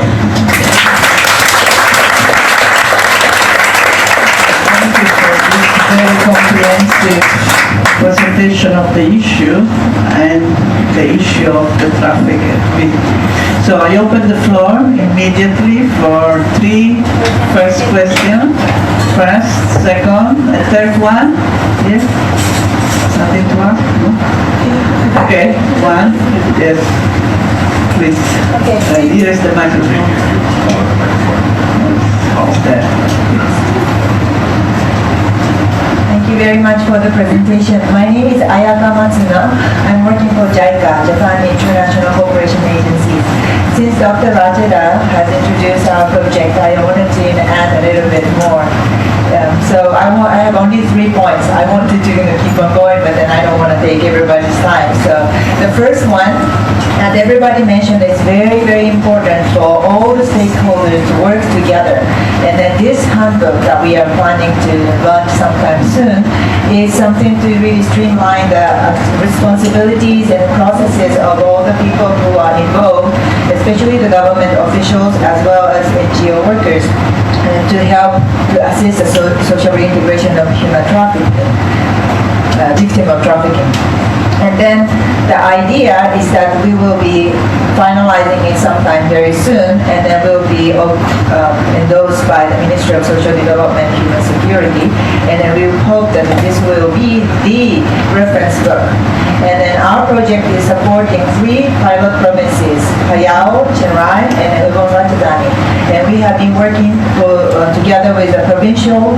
Thank you for this very comprehensive presentation of the issue and the issue of the traffic. So I open the floor immediately for three first questions. First, second, and third one. Yes? Nothing to ask? No? Okay, one. Yes. Please. Okay. Here is the microphone. There. Thank you very much for the presentation. My name is Ayaka Matsuno. I'm working for JICA, Japan International Cooperation Agency. Since Dr. Rajeda has introduced our project, I wanted to add a little bit more. So I have only 3 points. I wanted to keep on going, but then I don't want to take everybody's time. So the first one, as everybody mentioned, is very, very important for all the stakeholders to work together. And then this handbook that we are planning to launch sometime soon is something to really streamline the responsibilities and processes of all the people who are involved, especially the government officials as well as NGO workers, to help to assist the social reintegration of human trafficking, victim of trafficking. And then the idea is that we will be finalizing it sometime very soon, and then will be endorsed by the Ministry of Social Development and Human Security, and then we hope that this will be the reference book. And then our project is supporting 3 pilot provinces, Phayao, Chiang Rai, and Ubon Ratchathani. And we have been working together with the provincial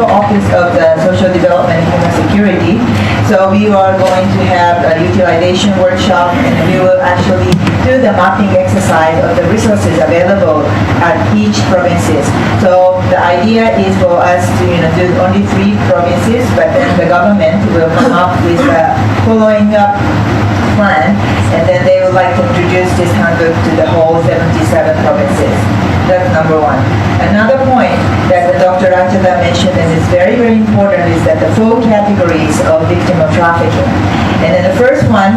office of the social development and human security. So we are going to have a utilization workshop, and we will actually do the mapping exercise of the resources available at each provinces. So the idea is for us to do only 3 provinces, but then the government will come up with a following up plan, and then they would like to introduce this handbook to the whole 77 provinces. That's number one. Another point that Dr. Rachada mentioned, and is very, very important, is that the 4 categories of victim of trafficking. And then the first one,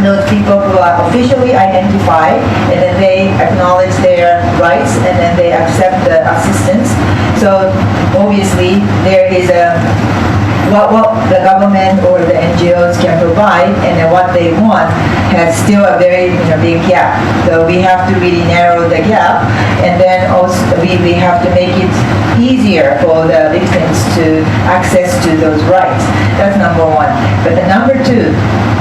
those people who are officially identified, and then they acknowledge their rights, and then they accept the assistance. So obviously there is what the government or the NGOs can provide, and then what they want has still a very big gap. So we have to really narrow the gap, and then also we have to make it easier for the victims to access to those rights. That's number one. But the number 2,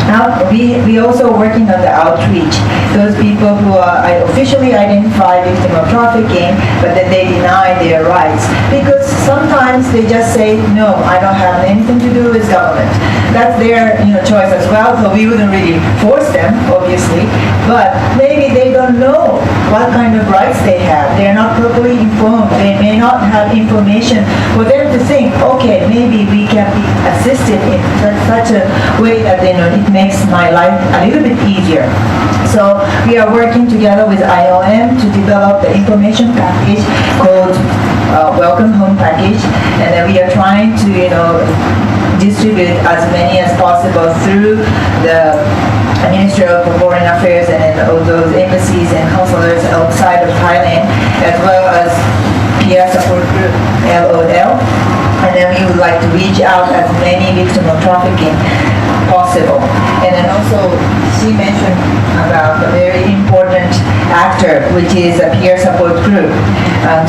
now we also working on the outreach. Those people who are officially identified victim of trafficking, but then they deny their rights because sometimes they just say, no, I don't have anything to do with government. That's their choice as well. So we wouldn't really force them, obviously, but maybe they don't know what kind of rights they have. They're not properly informed. They may not have information for them to think, okay, maybe we can be assisted in such a way that it makes my life a little bit easier. So we are working together with IOM to develop the information package called Welcome Home Package, and then we are trying to distribute as many as possible through the Ministry of Foreign Affairs and then all those embassies and consulates outside of Thailand, as well as peer support group LOL. And then we would like to reach out as many victims of trafficking possible. And then also she mentioned about a very important actor, which is a peer support group.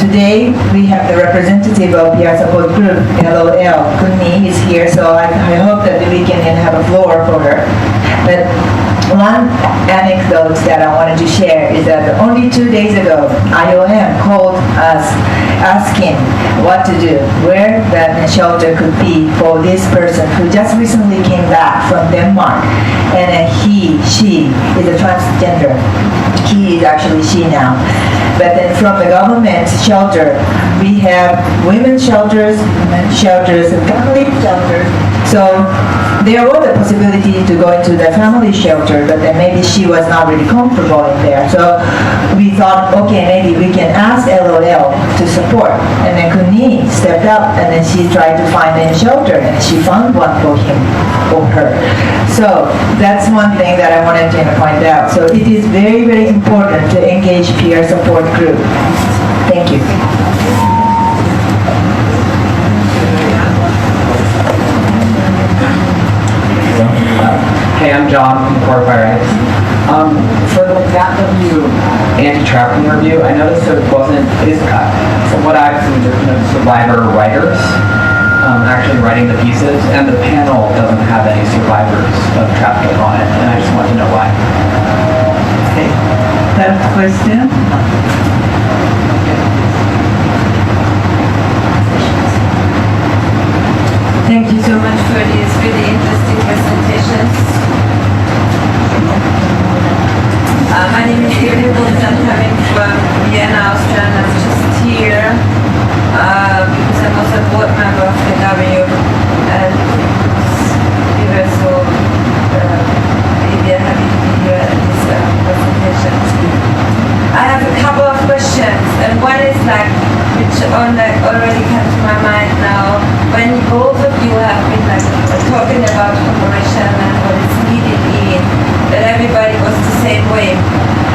Today we have the representative of peer support group, LOL, Kunmi is here, so I hope that we can have a floor for her. But one anecdote that I wanted to share is that only 2 days ago, IOM called us asking what to do, where the shelter could be for this person who just recently came back from Denmark. And she is a transgender. He is actually she now. But then from the government shelter, we have women's shelters, men's shelters, and family shelters. So there was a possibility to go into the family shelter, but then maybe she was not really comfortable in there. So we thought, okay, maybe we can ask LOL to support. And then Kuni stepped up, and then she tried to find a shelter, and she found one for him, for her. So that's one thing that I wanted to point out. So it is very, very important to engage peer support group. Thank you. Hey, I'm John from Corporate. For the GATW anti-trafficking review, I noticed there wasn't, from what I've seen, there's no survivor writers actually writing the pieces, and the panel doesn't have any survivors of trafficking on it, and I just want to know why. Okay. Third question. Thank you so much for these really interesting presentations. My name is Julia Bulls. I'm coming from Vienna, Austria, and I'm just here because I'm also a board member of KW, and we were so really happy to be here at this presentation. I have a couple of questions, and one is which already came to my mind now. When both of you have been talking about cooperation and what is needed that everybody was the same way.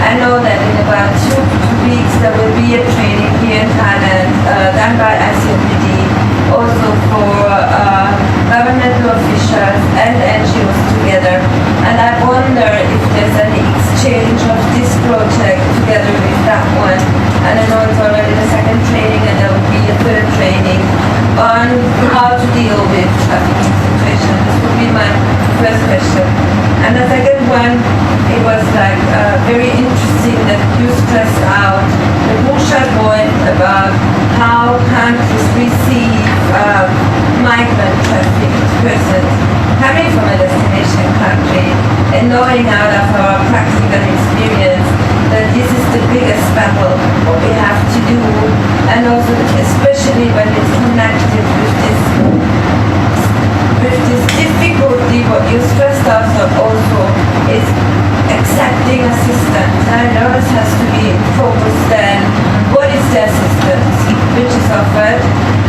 I know that in about 2 weeks there will be a training here in Thailand done by ICMPD, also for governmental officials and NGOs together. And I wonder if there's any exchange of this project together with that one. And I know it's already the second training, and there will be a third training on how to deal with trafficking situations. This would be my first question. And the second one, it was like very interesting that you stressed out the crucial point about how countries receive migrant trafficked persons coming from a destination country and knowing out of our practical experience that this is the biggest battle what we have to do, and also especially when it's connected with this difficulty what you stressed out also is accepting assistance. And it always has to be focused then what is the assistance which is offered.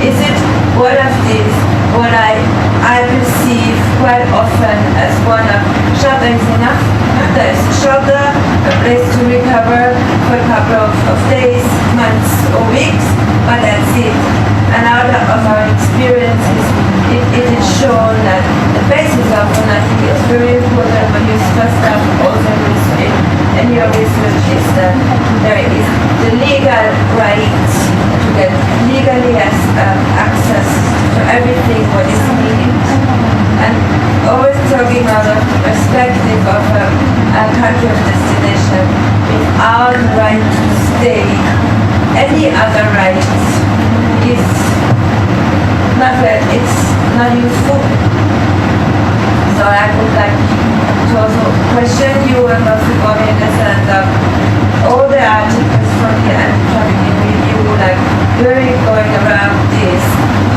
Is it one of these what I perceive quite often as one of shelter is enough. There is a shelter, a place to recover for a couple of days, months or weeks, but that's it. And out of our experiences, it is shown that the basis of it, I think it's very important when you stress that also in your research is that there is the legal right to get legally access to everything what is needed. And always talking out of the perspective of a country of destination, without the right to stay, any other rights is not that it's not useful. So I would like to also question you about the governance and all the articles from the Anti-Trafficking review, like very going around these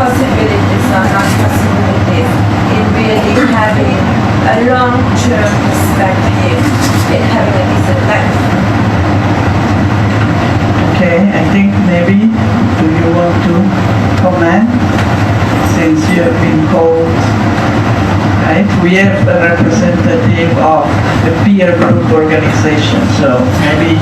possibilities or not possibilities in really having a long-term perspective in having a decent life. Okay, I think maybe, do you want to comment? Since you have been called, right? We have a representative of the peer group organization, so maybe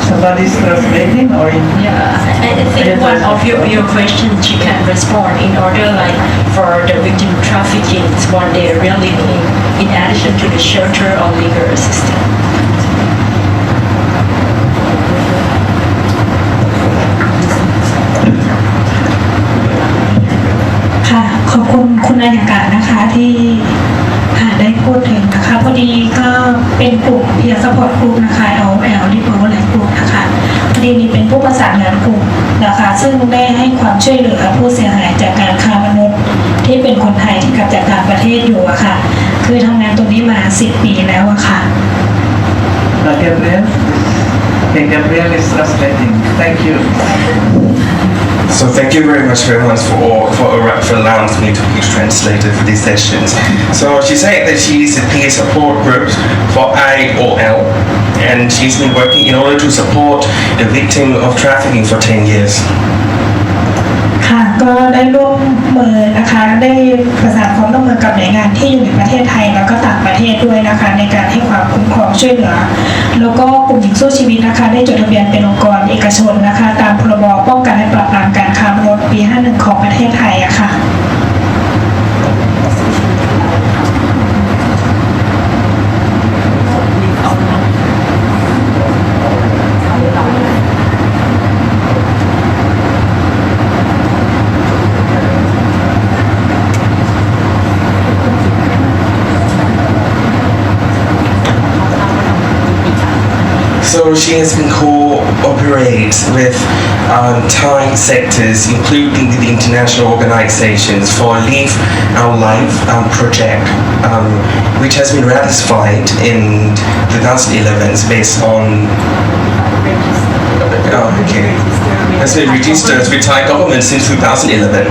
somebody's translating or in... Yeah, I think one of your questions you can respond in order like for the victim trafficking, what they really need in addition to the shelter or legal assistance.ค่ะขอบคุณคุณนายากานะคะที่ได้พูดถึงนะคะพอดีก็เป็นกลุ่มเพียร์ซัพพอร์ตกลุ่มนะคะLLที่บอกว่าหลายกลุ่มนะคะพอดีนี้เป็นผู้ประสานงานกลุ่มนะคะซึ่งได้ให้ความช่วยเหลือผู้เสียหายจากการค้ามนุษย์ที่เป็นคนไทยที่กลับจากต่างประเทศอยู่อะค่ะคือทำงานตรงนี้มา10 ปีแล้วอะค่ะ Gabriel? Okay, Gabriel is translating. Thank you. So thank you very much for allowing me to be translator for these sessions. So she said that she is a peer support group for IOL, and she's been working in order to support the victim of trafficking for 10 years. ค่ะก็ได้ร่วมมือนะคะได้ประสานความร่วมมือกับหน่วยงานที่อยู่ในประเทศไทยแล้วก็ต่างประเทศด้วยนะคะในการให้ความคุ้มครองช่วยเหลือแล้วก็กลุ่มหญิงสู้ชีวิตนะคะได้จดทะเบียนเป็นองค์กรเอกชนนะคะตามพรบป้องกันและปราบปรามการค้ามนุษย์ปี 51 ของประเทศไทยอะค่ะ So she has been cooperate with Thai sectors, including the international organizations for Live Our Life project, which has been ratified in 2011 based on has been registered with Thai government since 2011.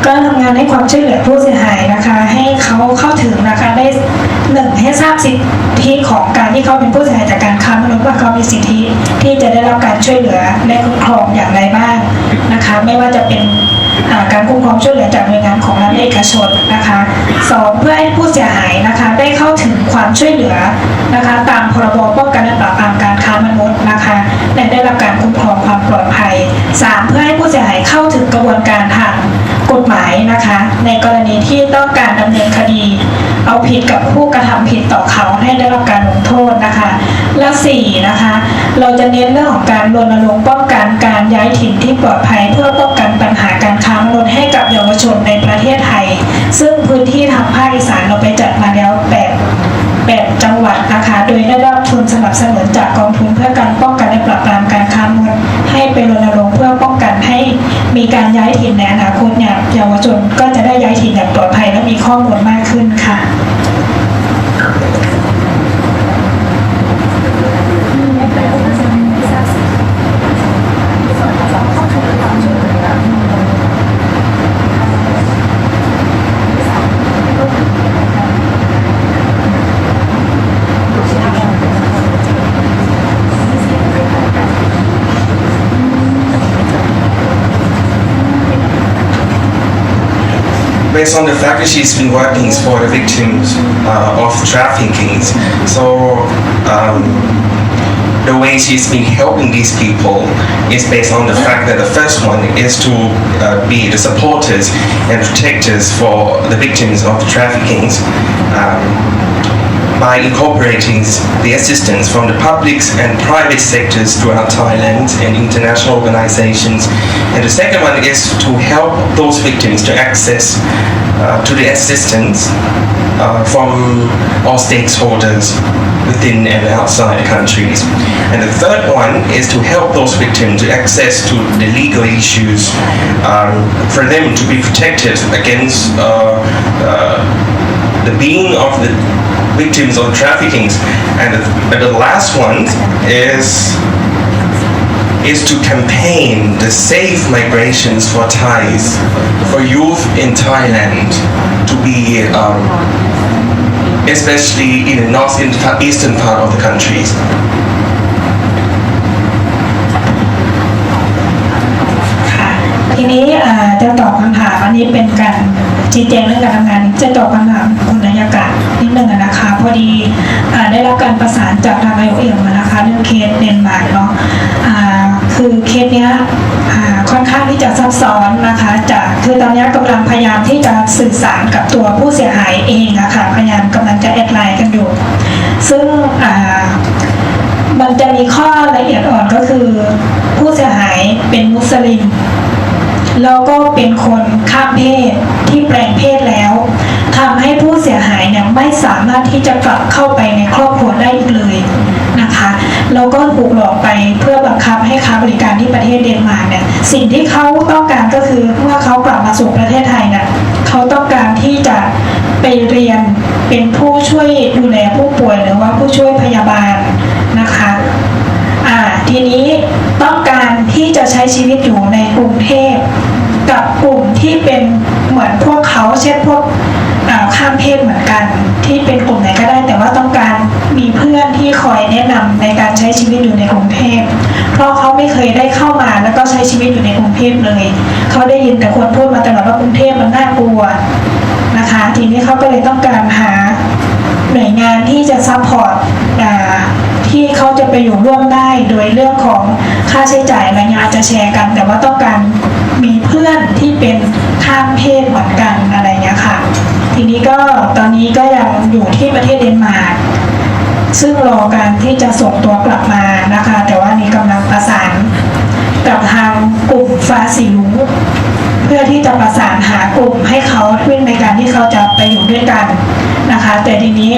ก็ทำงานให้ความช่วยเหลือผู้เสียหายนะคะให้เขาเข้าถึงนะคะได้1ให้ทราบสิทธิของการที่เขาเป็นผู้เสียหายจากการค้ามนุษย์ว่าเขามีสิทธิที่จะได้รับการช่วยเหลือและคุ้มครองอย่างไรบ้างนะคะไม่ว่าจะเป็นการคุ้มครองช่วยเหลือจากหน่วยงานของรัฐเอกชนนะคะ2เพื่อให้ผู้เสียหายนะคะได้เข้าถึงความช่วยเหลือนะคะตามพรบป้องกันและปราบปรามการค้ามนุษย์นะคะและได้รับการคุ้มครองความปลอดภัย3เพื่อให้ผู้เสียหายเข้าถึงกระบวนการทางกฎหมายนะคะในกรณีที่ต้องการดำเนินคดีเอาผิดกับผู้กระทำผิดต่อเขาให้ได้รับการลงโทษนะคะและ4นะคะเราจะเน้นเรื่องของการรณรงค์ป้องกันการย้ายถิ่นที่ปลอดภัยเพื่อป้องกันปัญหาการค้ามนุษย์ให้กับเยาวชนในประเทศไทย ซึ่งพื้นที่ทางภาคอีสานเราไปจัดมาแล้ว8จังหวัดนะคะโดยได้รับทุนสนับสนุนจากกองทุนเพื่อการป้องกันและปราบปรามการค้ามนุษย์ให้ไปรณรงค์เพื่อป้องกันให้มีการย้ายถิ่นในอนาคตเนี่ยเยาวชนก็จะได้ย้ายถิ่นอย่างปลอดภัยและมีข้อมูลมากขึ้นค่ะ Based on the fact that she's been working for the victims of trafficking, so the way she's been helping these people is based on the fact that the first one is to be the supporters and protectors for the victims of the trafficking by incorporating the assistance from the public and private sectors throughout Thailand and international organizations. And the second one is to help those victims to access to the assistance from all stakeholders within and outside the countries. And the third one is to help those victims to access to the legal issues for them to be protected against the being of the victims of trafficking. And the last one is to campaign the safe migrations for Thais, for youth in Thailand to be especially in the northeastern part of the countries. ทีนี้จะตอบคำถามอันนี้เป็นการชี้แจงเรื่องการทำงานจะตอบคำถามคุณอัยกะนิดนึงนะคะพอดีได้รับการประสานจากทาง IOM นะคะเรื่องเคสเดนมาร์กเนาะคือเคสเนี้ยค่อนข้างที่จะซับซ้อนนะคะคือตอนนี้กำลังพยายามที่จะสื่อสารกับตัวผู้เสียหายเองอะค่ะพยายามกำลังจะแอดไลน์กันอยู่ซึ่งมันจะมีข้อละเอียดอ่อนก็คือผู้เสียหายเป็นมุสลิมแล้วก็เป็นคนข้ามเพศที่แปลงเพศแล้วทำให้ผู้เสียหายเนี่ยไม่สามารถที่จะกลับเข้าไปในครอบครัวได้อีกเลยนะคะแล้วก็ถูกหลอกไปเพื่อบังคับให้ค้าบริการที่ประเทศเดนมาร์กเนี่ยสิ่งที่เขาต้องการก็คือเมื่อเขากลับมาสู่ประเทศไทยเนี่ยเขาต้องการที่จะไปเรียนเป็นผู้ช่วยดูแลผู้ป่วยหรือว่าผู้ช่วยพยาบาลนะคะทีนี้ต้องการที่จะใช้ชีวิตอยู่ในกรุงเทพกับกลุ่มที่เป็นเหมือนพวกเขาเช่นพวกข้ามเพศเหมือนกันที่เป็นกลุ่มไหนก็ได้แต่ว่าต้องการมีเพื่อนที่คอยแนะนำในการใช้ชีวิตอยู่ในกรุงเทพเพราะเขาไม่เคยได้เข้ามาแล้วก็ใช้ชีวิตอยู่ในกรุงเทพเลยเขาได้ยินแต่คนพูดมาตลอดว่ากรุงเทพมันน่ากลัวนะคะทีนี้เขาก็เลยต้องการหาหน่วยงานที่จะซัพพอร์ตที่เขาจะไปอยู่ร่วมได้โดยเรื่องของค่าใช้จ่ายอะไรเงี้ยอาจจะแชร์กันแต่ว่าต้องการมีเพื่อนที่เป็นข้ามเพศเหมือนกันอะไรเงี้ยค่ะทีนี้ก็ตอนนี้ก็ยังอยู่ที่ประเทศเดนมาร์กซึ่งรอการที่จะส่งตัวกลับมานะคะแต่ว่านี้กำลังประสานกับทางกลุ่มฟ้าสีรุ้งเพื่อที่จะประสานหากลุ่มให้เขาวิ่งในการที่เขาจะไปอยู่ด้วยกันนะคะแต่ทีนี้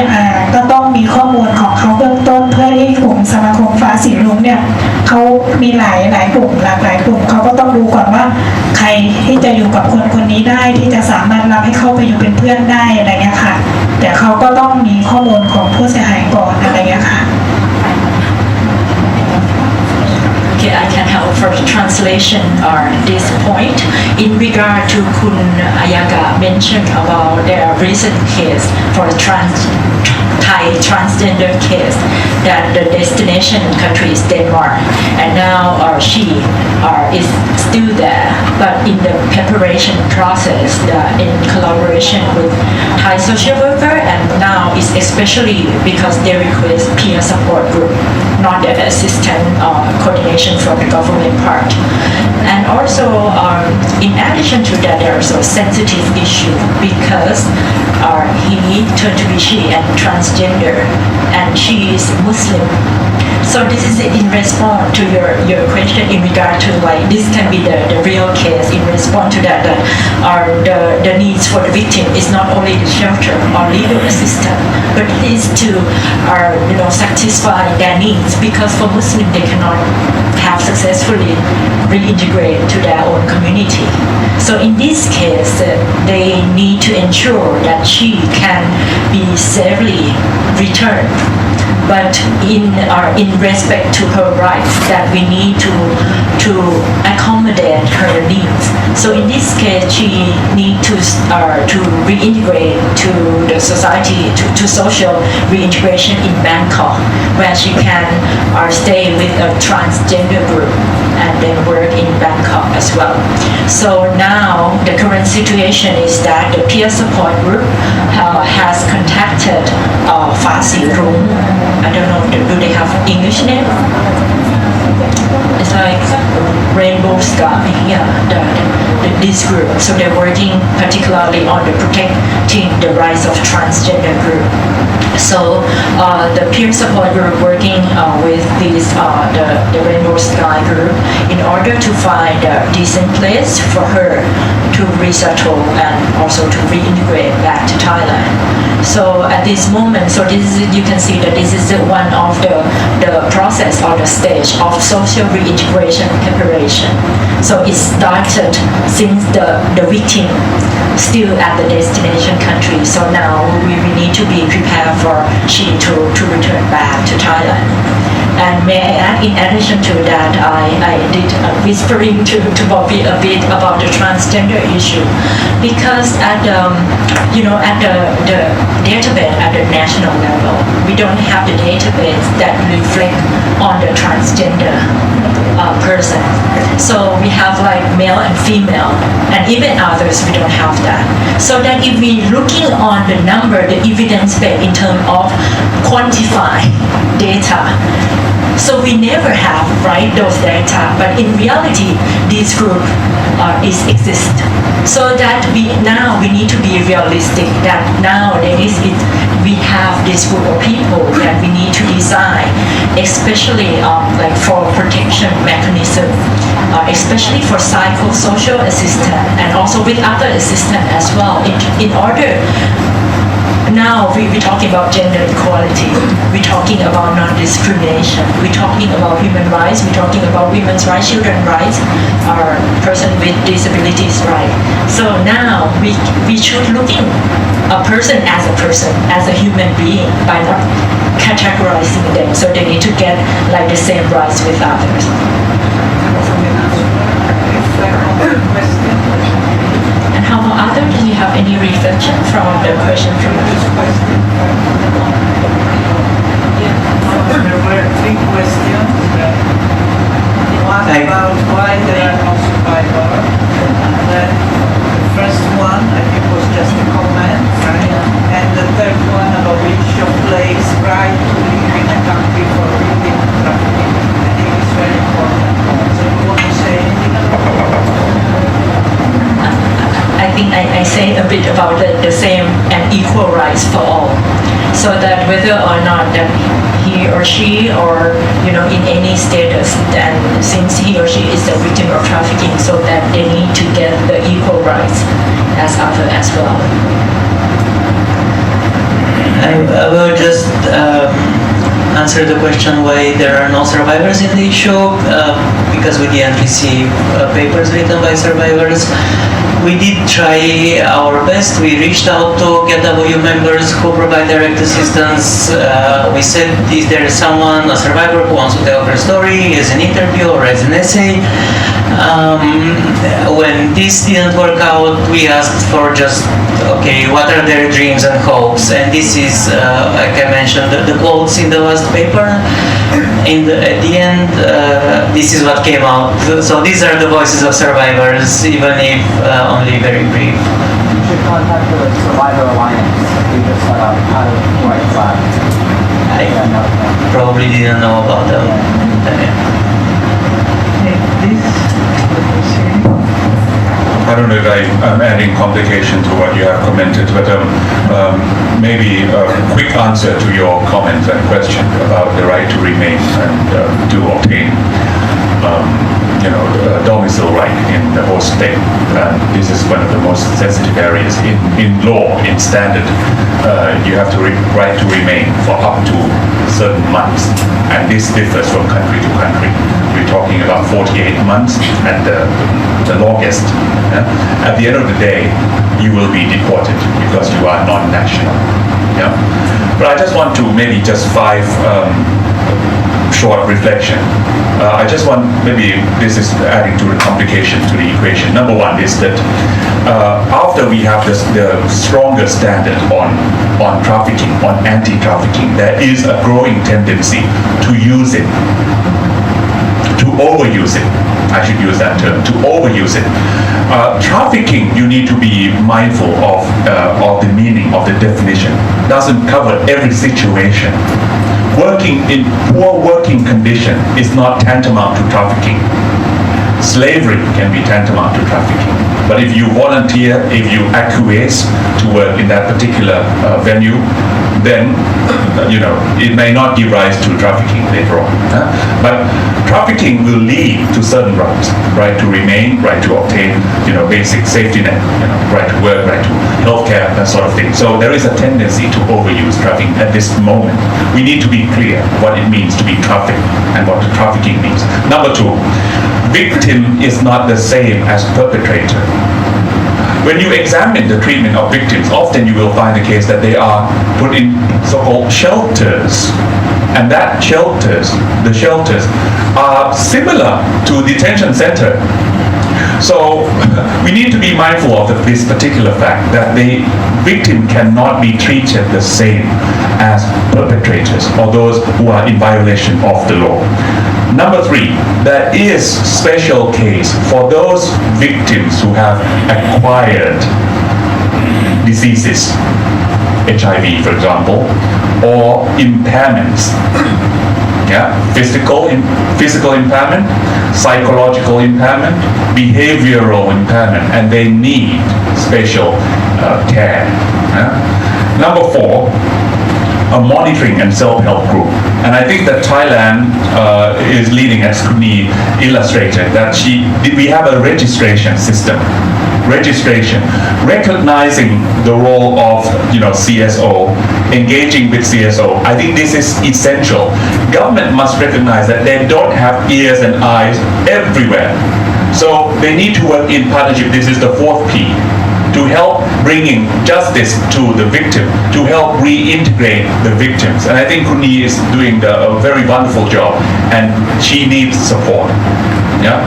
ก็ต้องมีข้อมูลของเขาเบื้องต้นเพื่อที่กลุ่มสมาคมฟ้าสีรุ้งเนี่ยเขามีหลายกลุ่มหลากหลายกลุ่มเขาก็ต้องดูก่อนว่าใครที่จะอยู่กับคนนี้ได้ที่จะสามารถรับให้เข้าไปอยู่เป็นเพื่อนได้อะไรเงี้ยค่ะแต่เขาก็ต้องมีข้อมูลของผู้เสียหายก่อนอะไรเงี้ยค่ะ Okay, I can help for the translation or this point. In regard to Kun Ayaga mentioned about their recent case for the Thai transgender case that the destination country is Denmark and now she is still there but in the preparation process in collaboration with Thai social worker and now it's especially because they request peer support group not the assistant coordination from the government part. And also, in addition to that, there is a sensitive issue because he turned to be she and transgender, and she is Muslim. So this is in response to your question in regard to like this can be the real case in response to that are the needs for the victim is not only the shelter or legal assistance, but it is to satisfy their needs, because for Muslims they cannot have successfully reintegrate to their own community. So in this case, they need to ensure that she can be safely returned, but in respect to her rights, that we need to accommodate her needs. So in this case, she need to reintegrate to the society, to social reintegration in Bangkok, where she can stay with a transgender group and then work in Bangkok as well. So now the current situation is that the peer support group has contacted Farsi Room. I don't know, do they have English name? It's like Rainbow Sky, yeah, this group. So they're working particularly on the protecting the rights of transgender group. So the peer support group working with these the Rainbow Sky group in order to find a decent place for her to resettle and also to reintegrate back to Thailand. So at this moment, so this is, you can see that this is one of the process or the stage of social reintegration preparation. So it started since the victim still at the destination country. So now we need to be prepared for she to return back to Thailand. And may I add, in addition to that, I did whispering to Bobby a bit about the transgender issue, because at the database at the national level, we don't have the database that reflect on the transgender person. So we have like male and female, and even others we don't have that. So that if we looking on the number, the evidence base in terms of quantify data, so we never have those data, but in reality this group exist. So that we need to be realistic that nowadays we have this group of people that we need to design, especially like for protection mechanism, especially for psychosocial assistance and also with other assistance as well, in order. Now we're talking about gender equality, we're talking about non-discrimination, we're talking about human rights, we're talking about women's rights, children's rights, or person with disabilities rights. So now we should look at a person, as a human being, by not categorizing them, so they need to get like the same rights with others. And how about others? Do you have any reflection from the question from this question? There were three questions. One about why there are no survivors. And then the first one, I think, was just a comment, right? And the third one about which place right to live in a country for victim trafficking. I think it's very important. So you want to say anything about that? I think I say a bit about the same and equal rights for all, so that whether or not that he or she or in any status, and since he or she is a victim of trafficking, so that they need to get the equal rights as other as well. I will just answer the question why there are no survivors in the issue, because we didn't receive papers written by survivors. We did try our best. We reached out to KW members who provide direct assistance. We said, is there someone, a survivor, who wants to tell her story as an interview or as an essay? When this didn't work out, we asked for just, okay, what are their dreams and hopes? And this is, like I mentioned, the quotes in the last paper. At the end, this is what came out. So these are the voices of survivors, even if only very brief. You should contact the Survivor Alliance. We just set up out of white flag. I probably didn't know about them. I don't know if I'm adding complication to what you have commented, but maybe a quick answer to your comment and question about the right to remain and to obtain domicile right in the host state. This is one of the most sensitive areas in law, in standard. You have to right to remain for up to certain months, and this differs from country to country. We're talking about 48 months at the longest. At the end of the day, you will be deported because you are non-national. Yeah? But I just want to maybe just 5 short reflection. I just want, maybe this is adding to the complication to the equation. Number one is that after we have the stronger standard on trafficking, on anti-trafficking, there is a growing tendency to use it, to overuse it. I should use that term, to overuse it. Trafficking, you need to be mindful of the meaning of the definition. Doesn't cover every situation. Working in poor working condition is not tantamount to trafficking. Slavery can be tantamount to trafficking. But if you volunteer, if you acquiesce to work in that particular venue, then it may not give rise to trafficking later on. But trafficking will lead to certain rights: right to remain, right to obtain basic safety net, right to work, right to healthcare, that sort of thing. So there is a tendency to overuse trafficking at this moment. We need to be clear what it means to be trafficked and what trafficking means. Number 2, victim is not the same as perpetrator. When you examine the treatment of victims, often you will find the case that they are put in so-called shelters. And the shelters are similar to detention center. So we need to be mindful of this particular fact, that the victim cannot be treated the same as perpetrators or those who are in violation of the law. Number 3, there is special case for those victims who have acquired diseases, HIV for example, or impairments. Yeah, physical impairment, psychological impairment, behavioral impairment, and they need special care. Number 4, a monitoring and self-help group. And I think that Thailand is leading, as Kuni illustrated, that we have a registration system. Registration, recognizing the role of CSO, engaging with CSO. I think this is essential. Government must recognize that they don't have ears and eyes everywhere. So they need to work in partnership. This is the 4th P. To help bringing justice to the victim, to help reintegrate the victims. And I think Kuni is doing a very wonderful job, and she needs support. Yeah,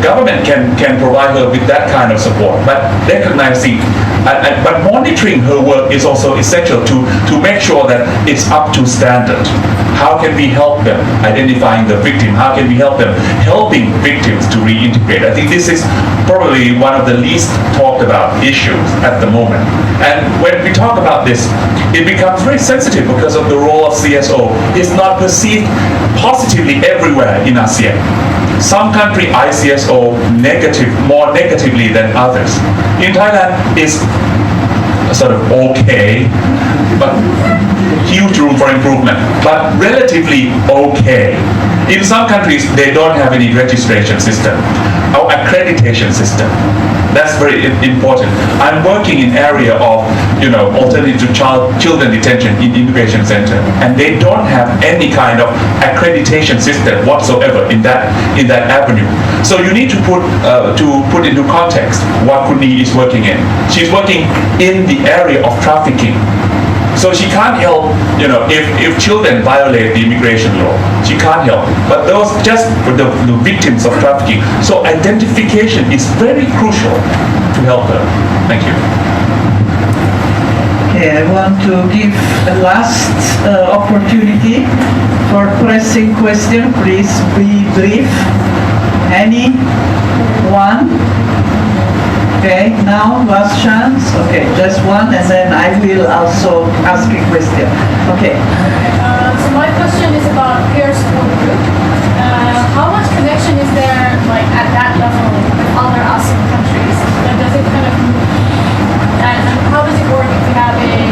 government can provide her with that kind of support, but recognizing, but monitoring her work is also essential to make sure that it's up to standard. How can we help them identifying the victim? How can we help them helping victims to reintegrate? I think this is probably one of the least talked about issues at the moment. And when we talk about this, it becomes very sensitive because of the role of CSO. It's not perceived positively everywhere in ASEAN. Some country ICSO more negatively than others. In Thailand, it's sort of okay, but huge room for improvement, but relatively okay. In some countries, they don't have any registration system or accreditation system. That's very important. I'm working in area of, alternative to children detention in immigration center, and they don't have any kind of accreditation system whatsoever in that avenue. So you need to put into context what Kuni is working in. She's working in the area of trafficking. So she can't help, if children violate the immigration law, she can't help. But those just the victims of trafficking. So identification is very crucial to help her. Thank you. Okay, I want to give a last opportunity for pressing question. Please be brief. Anyone? Okay, now last chance. Okay, just one, and then I will also ask a question. Okay. So my question is about peer support group. How much connection is there, like at that level, with other ASEAN countries? Like, does it kind of, and how does it work if you have a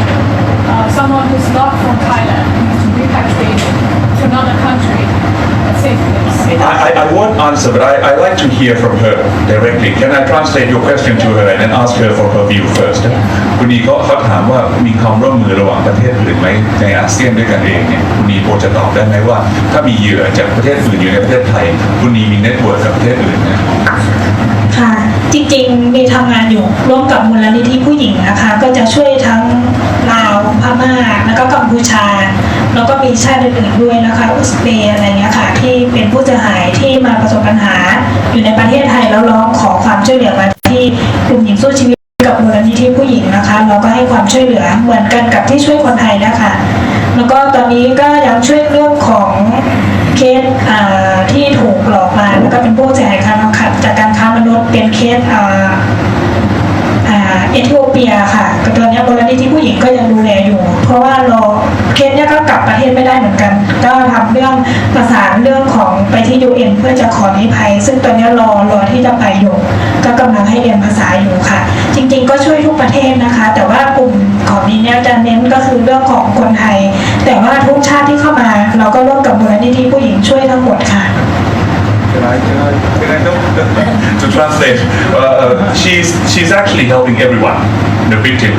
I won't answer, but I like to hear from her directly. Can I translate your question to her and then ask her for her view first? คุณนีเขาถามว่ามีความร่วมมือระหว่างประเทศอื่นไหมในอาเซียนด้วยกันเองเนี่ยคุณนีพอจะตอบได้ไหมว่าถ้ามีเหยื่อจากประเทศอื่นอยู่ในประเทศไทยคุณนีมีเน็ตเวิร์กกับประเทศอื่นไหมค่ะจริงๆมีทำงานอยู่ร่วมกับมูลนิธิผู้หญิงนะคะก็จะช่วยทั้งลาวพม่าแล้วก็กัมพูชาแล้วก็มีชาติอื่นๆด้วยนะคะอุซเบย์อะไรเงี้ยค่ะที่เป็นผู้เสียหายที่มาประสบปัญหาอยู่ในประเทศไทยแล้วร้องขอความช่วยเหลือมาที่กลุ่มหญิงสู้ชีวิตกับมูลนิธิผู้หญิงนะคะเราก็ให้ความช่วยเหลือเหมือนกันกับที่ช่วยคนไทยนะคะแล้วก็ตอนนี้ก็ยังช่วยเรื่องของเคสที่ถูกหลอกมาแล้วก็เป็นผู้เสียหายจากการค้ามนุษย์เป็นเคสเอธิโอเปียค่ะก็ตอนนี้มูลนิธิผู้หญิงก็ยังดูแลอยู่เพราะว่าเราเคสเนี้ยก็กลับประเทศไม่ได้เหมือนกันก็ทำเรื่องประสานเรื่องของไปที่ UN เพื่อจะขอลี้ภัยซึ่งตอนนี้รอที่จะไปอยู่ก็กำลังให้เรียนภาษาอยู่ค่ะจริงๆก็ช่วยทุกประเทศนะคะแต่ว่ากลุ่มของนี้เนี่ยจะเน้นก็คือเรื่องของคนไทยแต่ว่าทุกชาติที่เข้ามาเราก็ร่วมกับมูลนิธิผู้หญิงช่วยทั้งหมดค่ะCan I to translate? She's actually helping everyone, the victims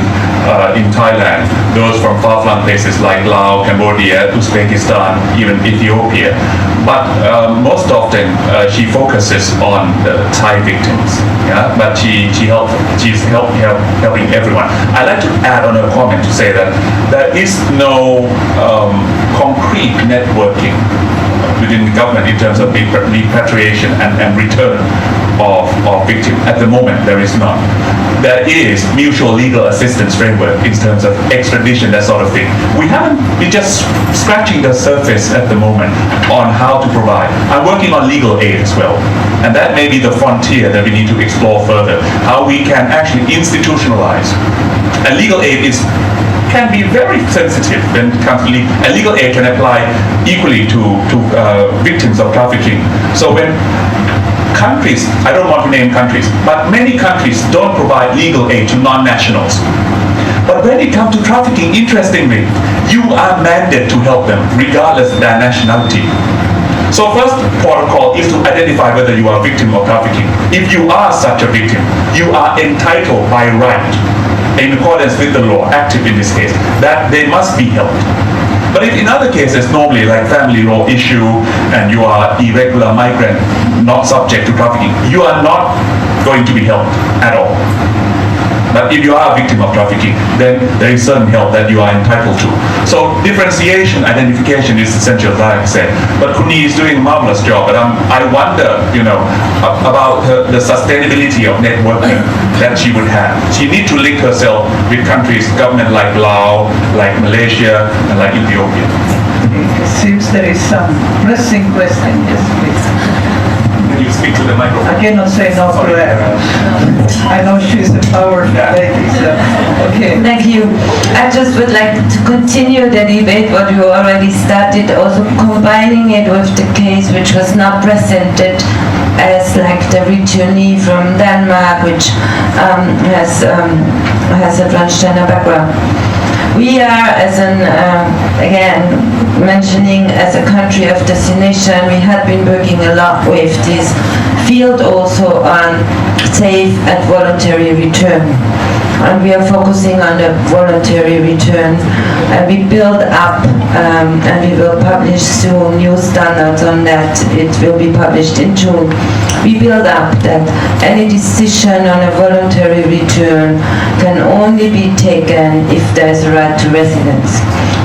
in Thailand, those from far-flung places like Laos, Cambodia, Uzbekistan, even Ethiopia. But most often she focuses on the Thai victims. Yeah, but she's helping everyone. I like to add on her comment to say that there is no concrete networking within the government in terms of repatriation and return of victims. At the moment, there is none. There is mutual legal assistance framework in terms of extradition, that sort of thing. We're just scratching the surface at the moment on how to provide. I'm working on legal aid as well. And that may be the frontier that we need to explore further, how we can actually institutionalize. And legal aid can be very sensitive when it comes to and legal aid can apply equally to victims of trafficking. So when countries, I don't want to name countries, but many countries don't provide legal aid to non-nationals. But when it comes to trafficking, interestingly, you are mandated to help them regardless of their nationality. So first protocol is to identify whether you are a victim of trafficking. If you are such a victim, you are entitled by right, in accordance with the law, active in this case, that they must be helped. But if in other cases, normally like family law issue, and you are irregular migrant, not subject to trafficking, you are not going to be helped at all. But if you are a victim of trafficking, then there is certain help that you are entitled to. So differentiation, identification is essential, like I said. But Kuni is doing a marvelous job. But I wonder, about the sustainability of networking that she would have. She needs to link herself with countries, government like Laos, like Malaysia, and like Ethiopia. It seems there is some pressing question. Yes, please. Can you speak to the microphone? I cannot say no to her. I know she's a powerful lady, so okay. Thank you. I just would like to continue the debate what you already started, also combining it with the case which was not presented as like the returnee from Denmark, which has a transgender background. We are, as an, again, mentioning as a country of destination, we had been working a lot with this field also on safe and voluntary return. And we are focusing on the voluntary return. And we build up, and we will publish soon new standards on that. It will be published in June. We build up that any decision on a voluntary return can only be taken if there is a right to residence.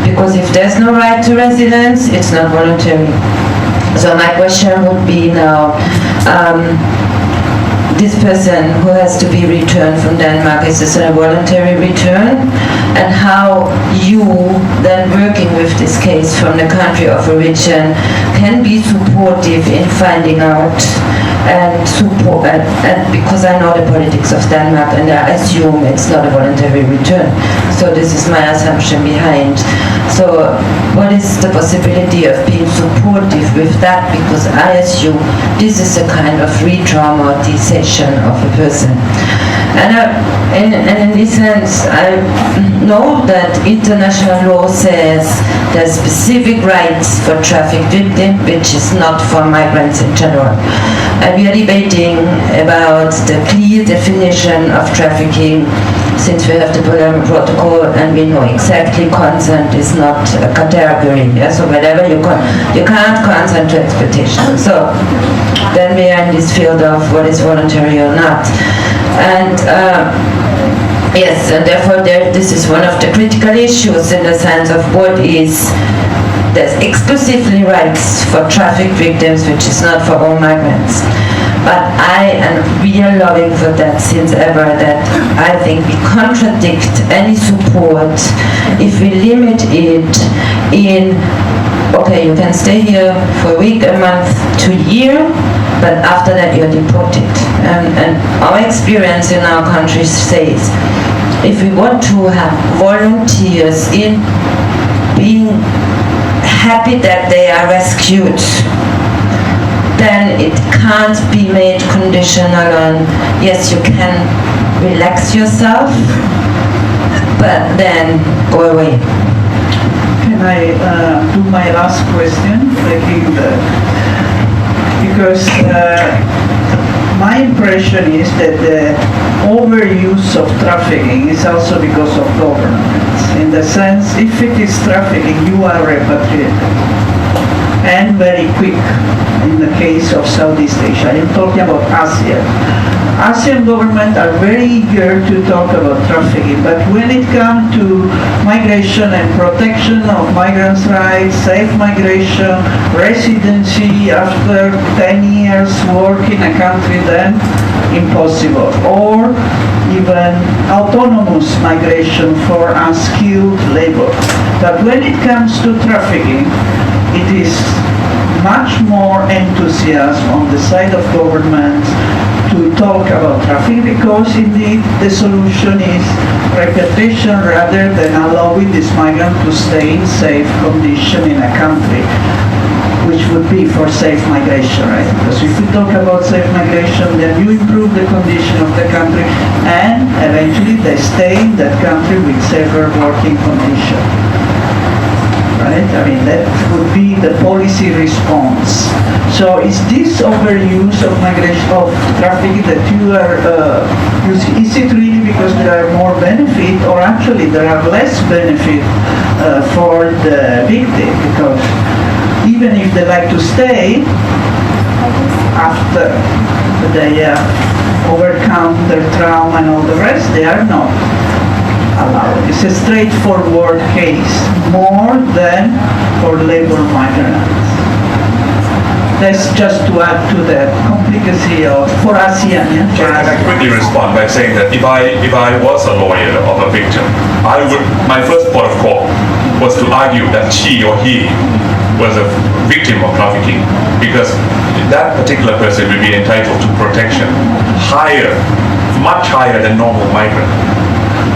Because if there's no right to residence, it's not voluntary. So my question would be now, this person who has to be returned from Denmark, is this a voluntary return? And how you, then working with this case from the country of origin, can be supportive in finding out and support, and because I know the politics of Denmark and I assume it's not a voluntary return. So this is my assumption behind. So what is the possibility of being supportive with that? Because I assume this is a kind of re-traumatization of a person. And in this sense, I know that international law says there are specific rights for trafficked victims, which is not for migrants in general. And we are debating about the clear definition of trafficking, since we have the Palermo Protocol and we know exactly consent is not a category. Yeah? So whenever you can't consent to exploitation. So then we are in this field of what is voluntary or not. And yes, and therefore this is one of the critical issues in the sense of what is, there's exclusively rights for trafficked victims, which is not for all migrants. But we are lobbying for that since ever, that I think we contradict any support if we limit it in, okay, you can stay here for a week, a month, 2 years, but after that you're deported. And our experience in our country says, if we want to have volunteers in being happy that they are rescued, then it can't be made conditional on, yes, you can relax yourself, but then go away. Can I do my last question? Because my impression is that the overuse of trafficking is also because of governments. In the sense, if it is trafficking, you are repatriated. And very quick in the case of Southeast Asia. I'm talking about ASEAN. ASEAN governments are very eager to talk about trafficking, but when it comes to migration and protection of migrants' rights, safe migration, residency after 10 years work in a country, then impossible. Or even autonomous migration for unskilled labor. But when it comes to trafficking, it is much more enthusiasm on the side of governments to talk about trafficking, because indeed the solution is repatriation rather than allowing this migrant to stay in safe condition in a country, which would be for safe migration, right? Because if we talk about safe migration, then you improve the condition of the country and eventually they stay in that country with safer working conditions. Right? I mean, that would be the policy response. So is this overuse of migration, of trafficking that you are using, is it really because there are more benefit, or actually there are less benefit for the victim? Because even if they like to stay, after they overcome their trauma and all the rest, they are not allowed. It's a straightforward case, more than for labor migrants. That's just to add to the complicacy of, for ASEAN. Yeah? Can I quickly respond by saying that if I was a lawyer of a victim, my first port of call was to argue that she or he was a victim of trafficking, because that particular person will be entitled to protection higher, much higher than normal migrant.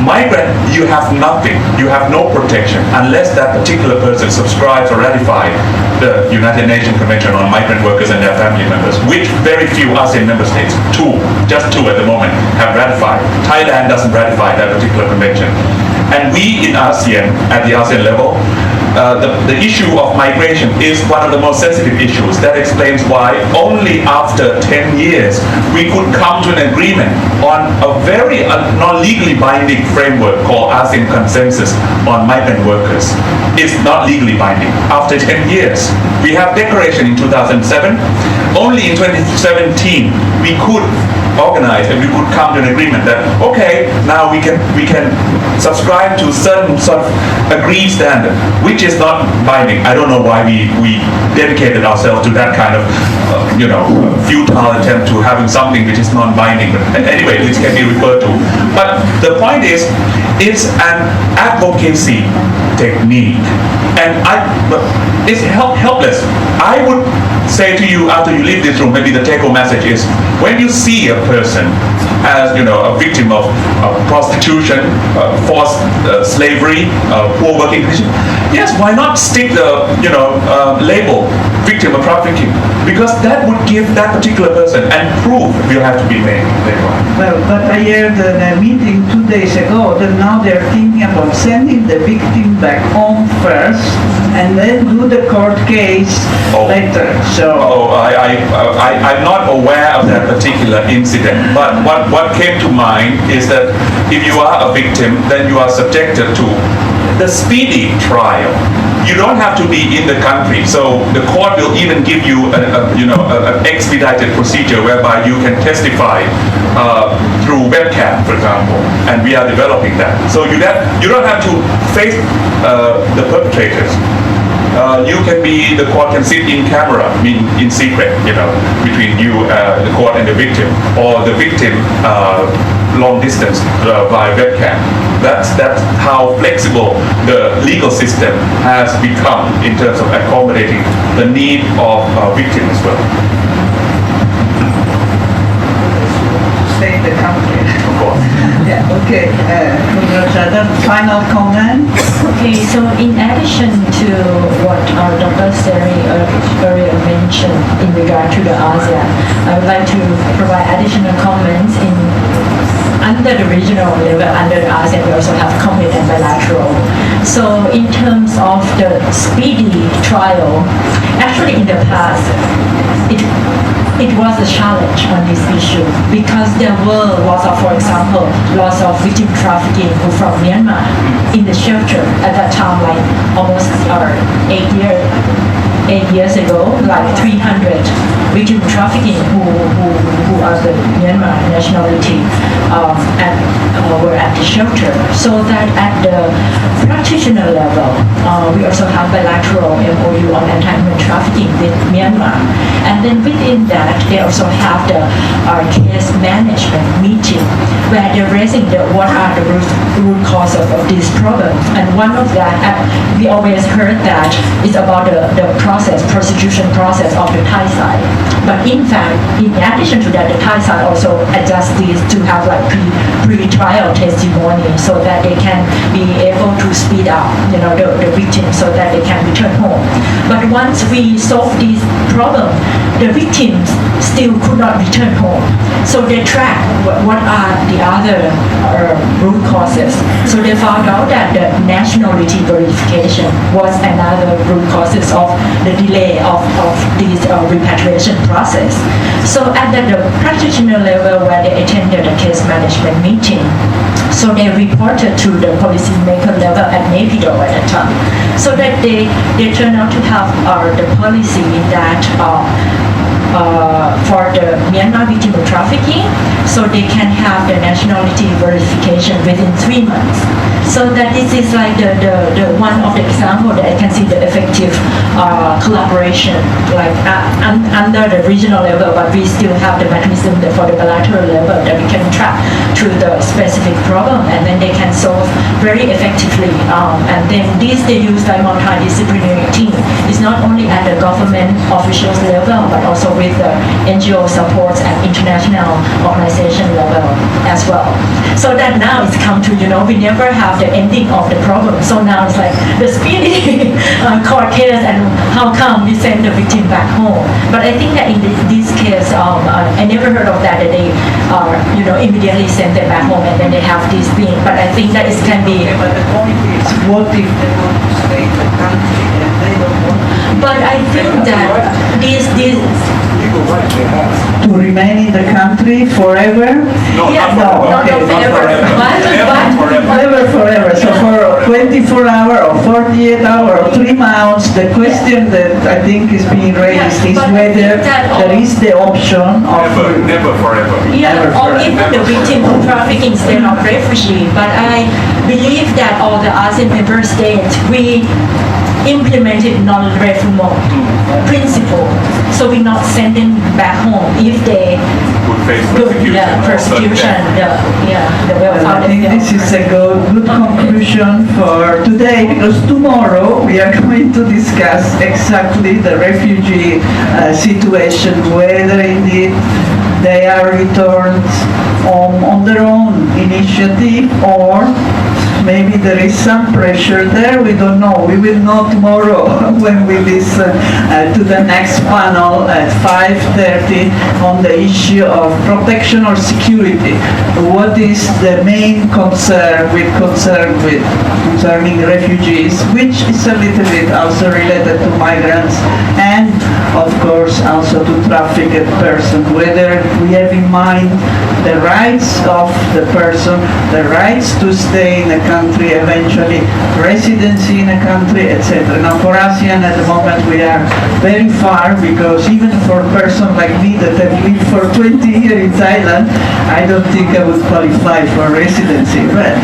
Migrant, you have nothing, you have no protection unless that particular person subscribes or ratifies the United Nations Convention on Migrant Workers and their family members, which very few ASEAN member states, just two at the moment, have ratified. Thailand doesn't ratify that particular convention. And we in ASEAN, at the ASEAN level, the issue of migration is one of the most sensitive issues. That explains why only after 10 years we could come to an agreement on a very non-legally binding framework called ASEAN Consensus on Migrant Workers. It's not legally binding. After 10 years, we have declaration in 2007. Only in 2017 we could organize and we could come to an agreement that, okay, now we can subscribe to certain sort of agreed standard, which is not binding. I don't know why we dedicated ourselves to that kind of futile attempt to having something which is non-binding. But anyway, this can be referred to. But the point is, it's an advocacy technique, and it's helpless. I would say to you after you leave this room, maybe the take-home message is, when you see a person as a victim of prostitution, forced slavery, poor working conditions. Yes, why not stick the label victim of trafficking? Because that would give that particular person, and proof will have to be made later on. Well, but I heard in a meeting 2 days ago that now they're thinking about sending the victim back home first and then do the court case later. So I'm not aware of that particular incident, but what came to mind is that if you are a victim, then you are subjected to the speedy trial. You don't have to be in the country, so the court will even give you an expedited procedure whereby you can testify through webcam, for example, and we are developing that. So you don't have to face the perpetrators. The court can sit in camera, in secret, between you, the court, and the victim, or the victim long distance via webcam. That's how flexible the legal system has become in terms of accommodating the need of victims as well. stay in the country. Of course. Yeah, okay. Final comment? Okay, so in addition to what Dr. Seri earlier mentioned in regard to the ASEAN, I would like to provide additional comments under the regional level, under the ASEAN, we also have common and bilateral. So in terms of the speedy trial, actually in the past, it was a challenge on this issue because there were lots of, for example, lots of victim trafficking who from Myanmar in the shelter at that time, like almost 8 years ago, like 300 victim trafficking who are the Myanmar nationality were at the shelter. So that at the practitioner level, we also have bilateral MOU on anti-trafficking with Myanmar. And then within that, they also have the case management meeting where they're raising what are the root causes of this problem. And one of that, we always heard that is about the prosecution process of the Thai side. But in fact, in addition to that, the Thai side also adjusts these to have like pre-trial testimony so that they can be able to speed up, the victim so that they can return home. But once we solve this problem, the victims still could not return home. So they track what are the other root causes. So they found out that the nationality verification was another root causes of the delay of this repatriation process. So at the practitioner level where they attended the case management meeting, so they reported to the policymaker level at Naypyidaw at that time. So that they turned out to have the policy that for the Myanmar victim of trafficking, so they can have the nationality verification within 3 months. So that this is like the one of the example that I can see the effective collaboration, like under the regional level, but we still have the mechanism for the bilateral level that we can track to the specific problem, and then they can solve very effectively. And then this they use like multidisciplinary team. It's not only at the government officials level, but also with the NGO supports at international organization level as well. So that now it's come to, we never have the ending of the problem. So now it's like the speedy court case and how come we send the victim back home. But I think that in this case, I never heard of that they immediately send them back home and then they have this thing. But I think that it can be. But the point is, what if they want to stay in the country and they don't want to? But I think that this to remain in the country forever? No, yes, not forever. not forever. Never forever. So for 24 hours or 48 hours or 3 months, the question that I think is being raised is whether there is the option of Never forever. Yeah, or even the victim of trafficking state of refugee. But I believe that all the ASEAN member states, we implemented non-refoulement principle. So we not send them back home if they Would face persecution. I think this is a good conclusion for today, because tomorrow we are going to discuss exactly the refugee situation, whether indeed they are returned on their own initiative, or maybe there is some pressure there, we don't know. We will know tomorrow when we listen to the next panel at 5:30 on the issue of protection or security. What is the main concern concerning refugees, which is a little bit also related to migrants and of course also to trafficked persons, whether we have in mind the rights of the person, the rights to stay in a country, eventually residency in a country, etc. Now for ASEAN at the moment we are very far, because even for a person like me that have lived for 20 years in Thailand, I don't think I would qualify for residency, but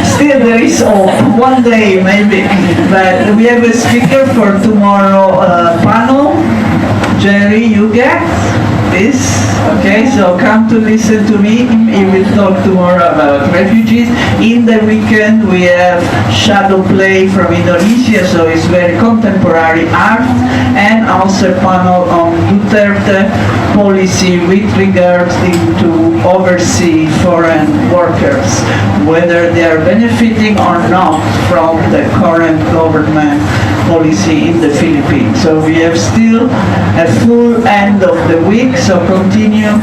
still there is hope, one day maybe. But we have a speaker for tomorrow panel, Jerry, you get this? Okay, so come to listen to me. He will talk tomorrow about refugees. In the weekend we have shadow play from Indonesia, so it's very contemporary art, and also a panel on Duterte policy with regards to overseas foreign workers, whether they are benefiting or not from the current government policy in the Philippines. So we have still a full end of the week, so continue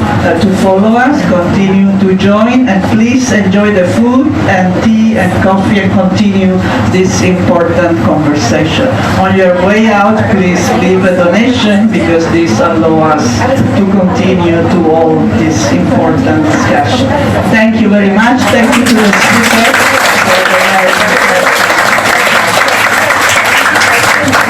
to follow us, continue to join, and please enjoy the food and tea and coffee and continue this important conversation. On your way out, please leave a donation, because this allows us to continue to all this important discussion. Thank you very much. Thank you to the speakers.